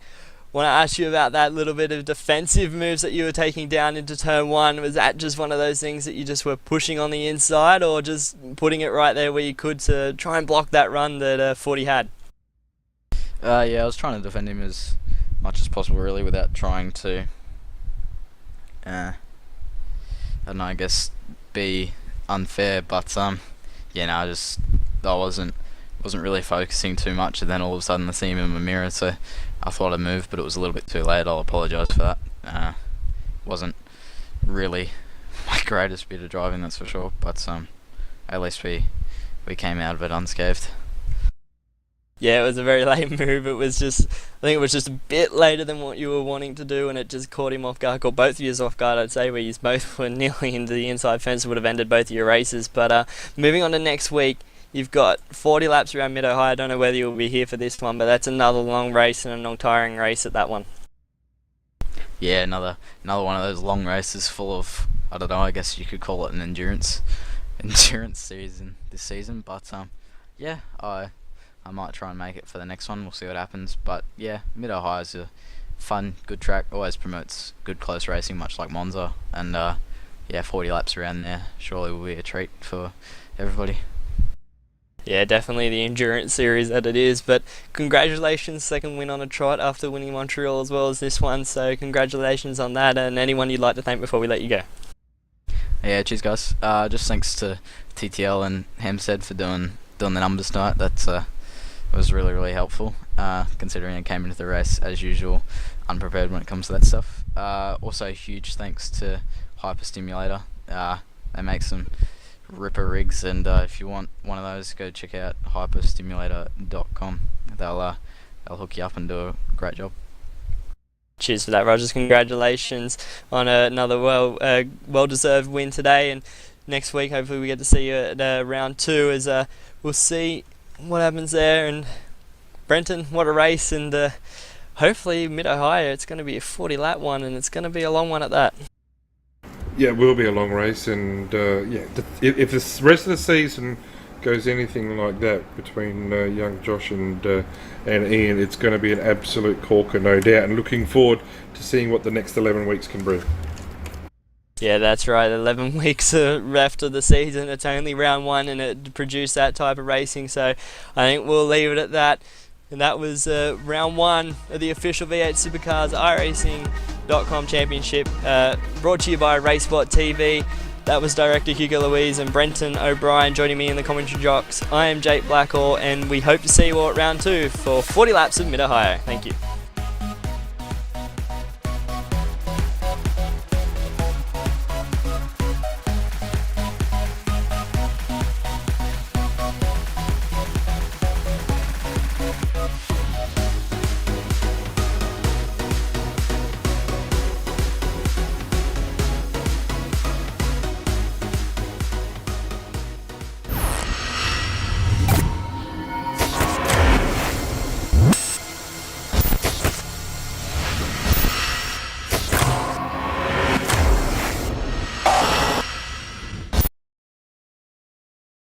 Want to ask you about that little bit of defensive moves that you were taking down into turn 1. Was that just one of those things that you just were pushing on the inside, or just putting it right there where you could to try and block that run that 40 had? Yeah, I was trying to defend him as much as possible, really, without trying to, I don't know, I guess, be unfair. But yeah, no, I wasn't really focusing too much, and then all of a sudden I see him in my mirror, so I thought I'd move, but it was a little bit too late. I'll apologise for that. Wasn't really my greatest bit of driving, that's for sure, but at least we came out of it unscathed. Yeah, it was a very late move. I think it was just a bit later than what you were wanting to do, and it just caught him off guard, caught both of you off guard, I'd say, where you both were nearly into the inside fence. It would have ended both of your races. But moving on to next week, you've got 40 laps around Mid-Ohio. I don't know whether you'll be here for this one, but that's another long race and a long tiring race at that one. yeah, another one of those long races full of, I don't know, I guess you could call it an endurance season this season. But yeah, I might try and make it for the next one. We'll see what happens. But yeah, Mid Ohio is a fun, good track. Always promotes good close racing, much like Monza. And yeah, 40 laps around there surely will be a treat for everybody. Yeah, definitely the endurance series that it is. But congratulations, second win on a trot after winning Montreal as well as this one. So congratulations on that. And anyone you'd like to thank before we let you go? Yeah, cheers guys. Just thanks to TTL and Hempstead for doing the numbers tonight. That was really helpful, considering I came into the race as usual unprepared when it comes to that stuff. Also huge thanks to Hyperstimulator. They make some ripper rigs, and if you want one of those, go check out hyperstimulator.com. They'll hook you up and do a great job. Cheers for that, Rogers. Congratulations on another well-deserved win today, and next week hopefully we get to see you at round 2 as we'll see what happens there. And Brenton, what a race, and hopefully Mid-Ohio, it's going to be a 40-lap one, and it's going to be a long one at that. Yeah, it will be a long race, and yeah, if the rest of the season goes anything like that between young Josh and Ian, it's going to be an absolute corker, no doubt, and looking forward to seeing what the next 11 weeks can bring. Yeah, that's right. 11 weeks left of the season. It's only round 1, and it produced that type of racing. So I think we'll leave it at that. And that was round 1 of the official V8 Supercars iRacing.com Championship, brought to you by RaceSpotTV. That was director Hugo Louise and Brenton O'Brien joining me in the commentary jocks. I am Jake Blackall, and we hope to see you all at round 2 for 40 laps of Mid-Ohio. Thank you.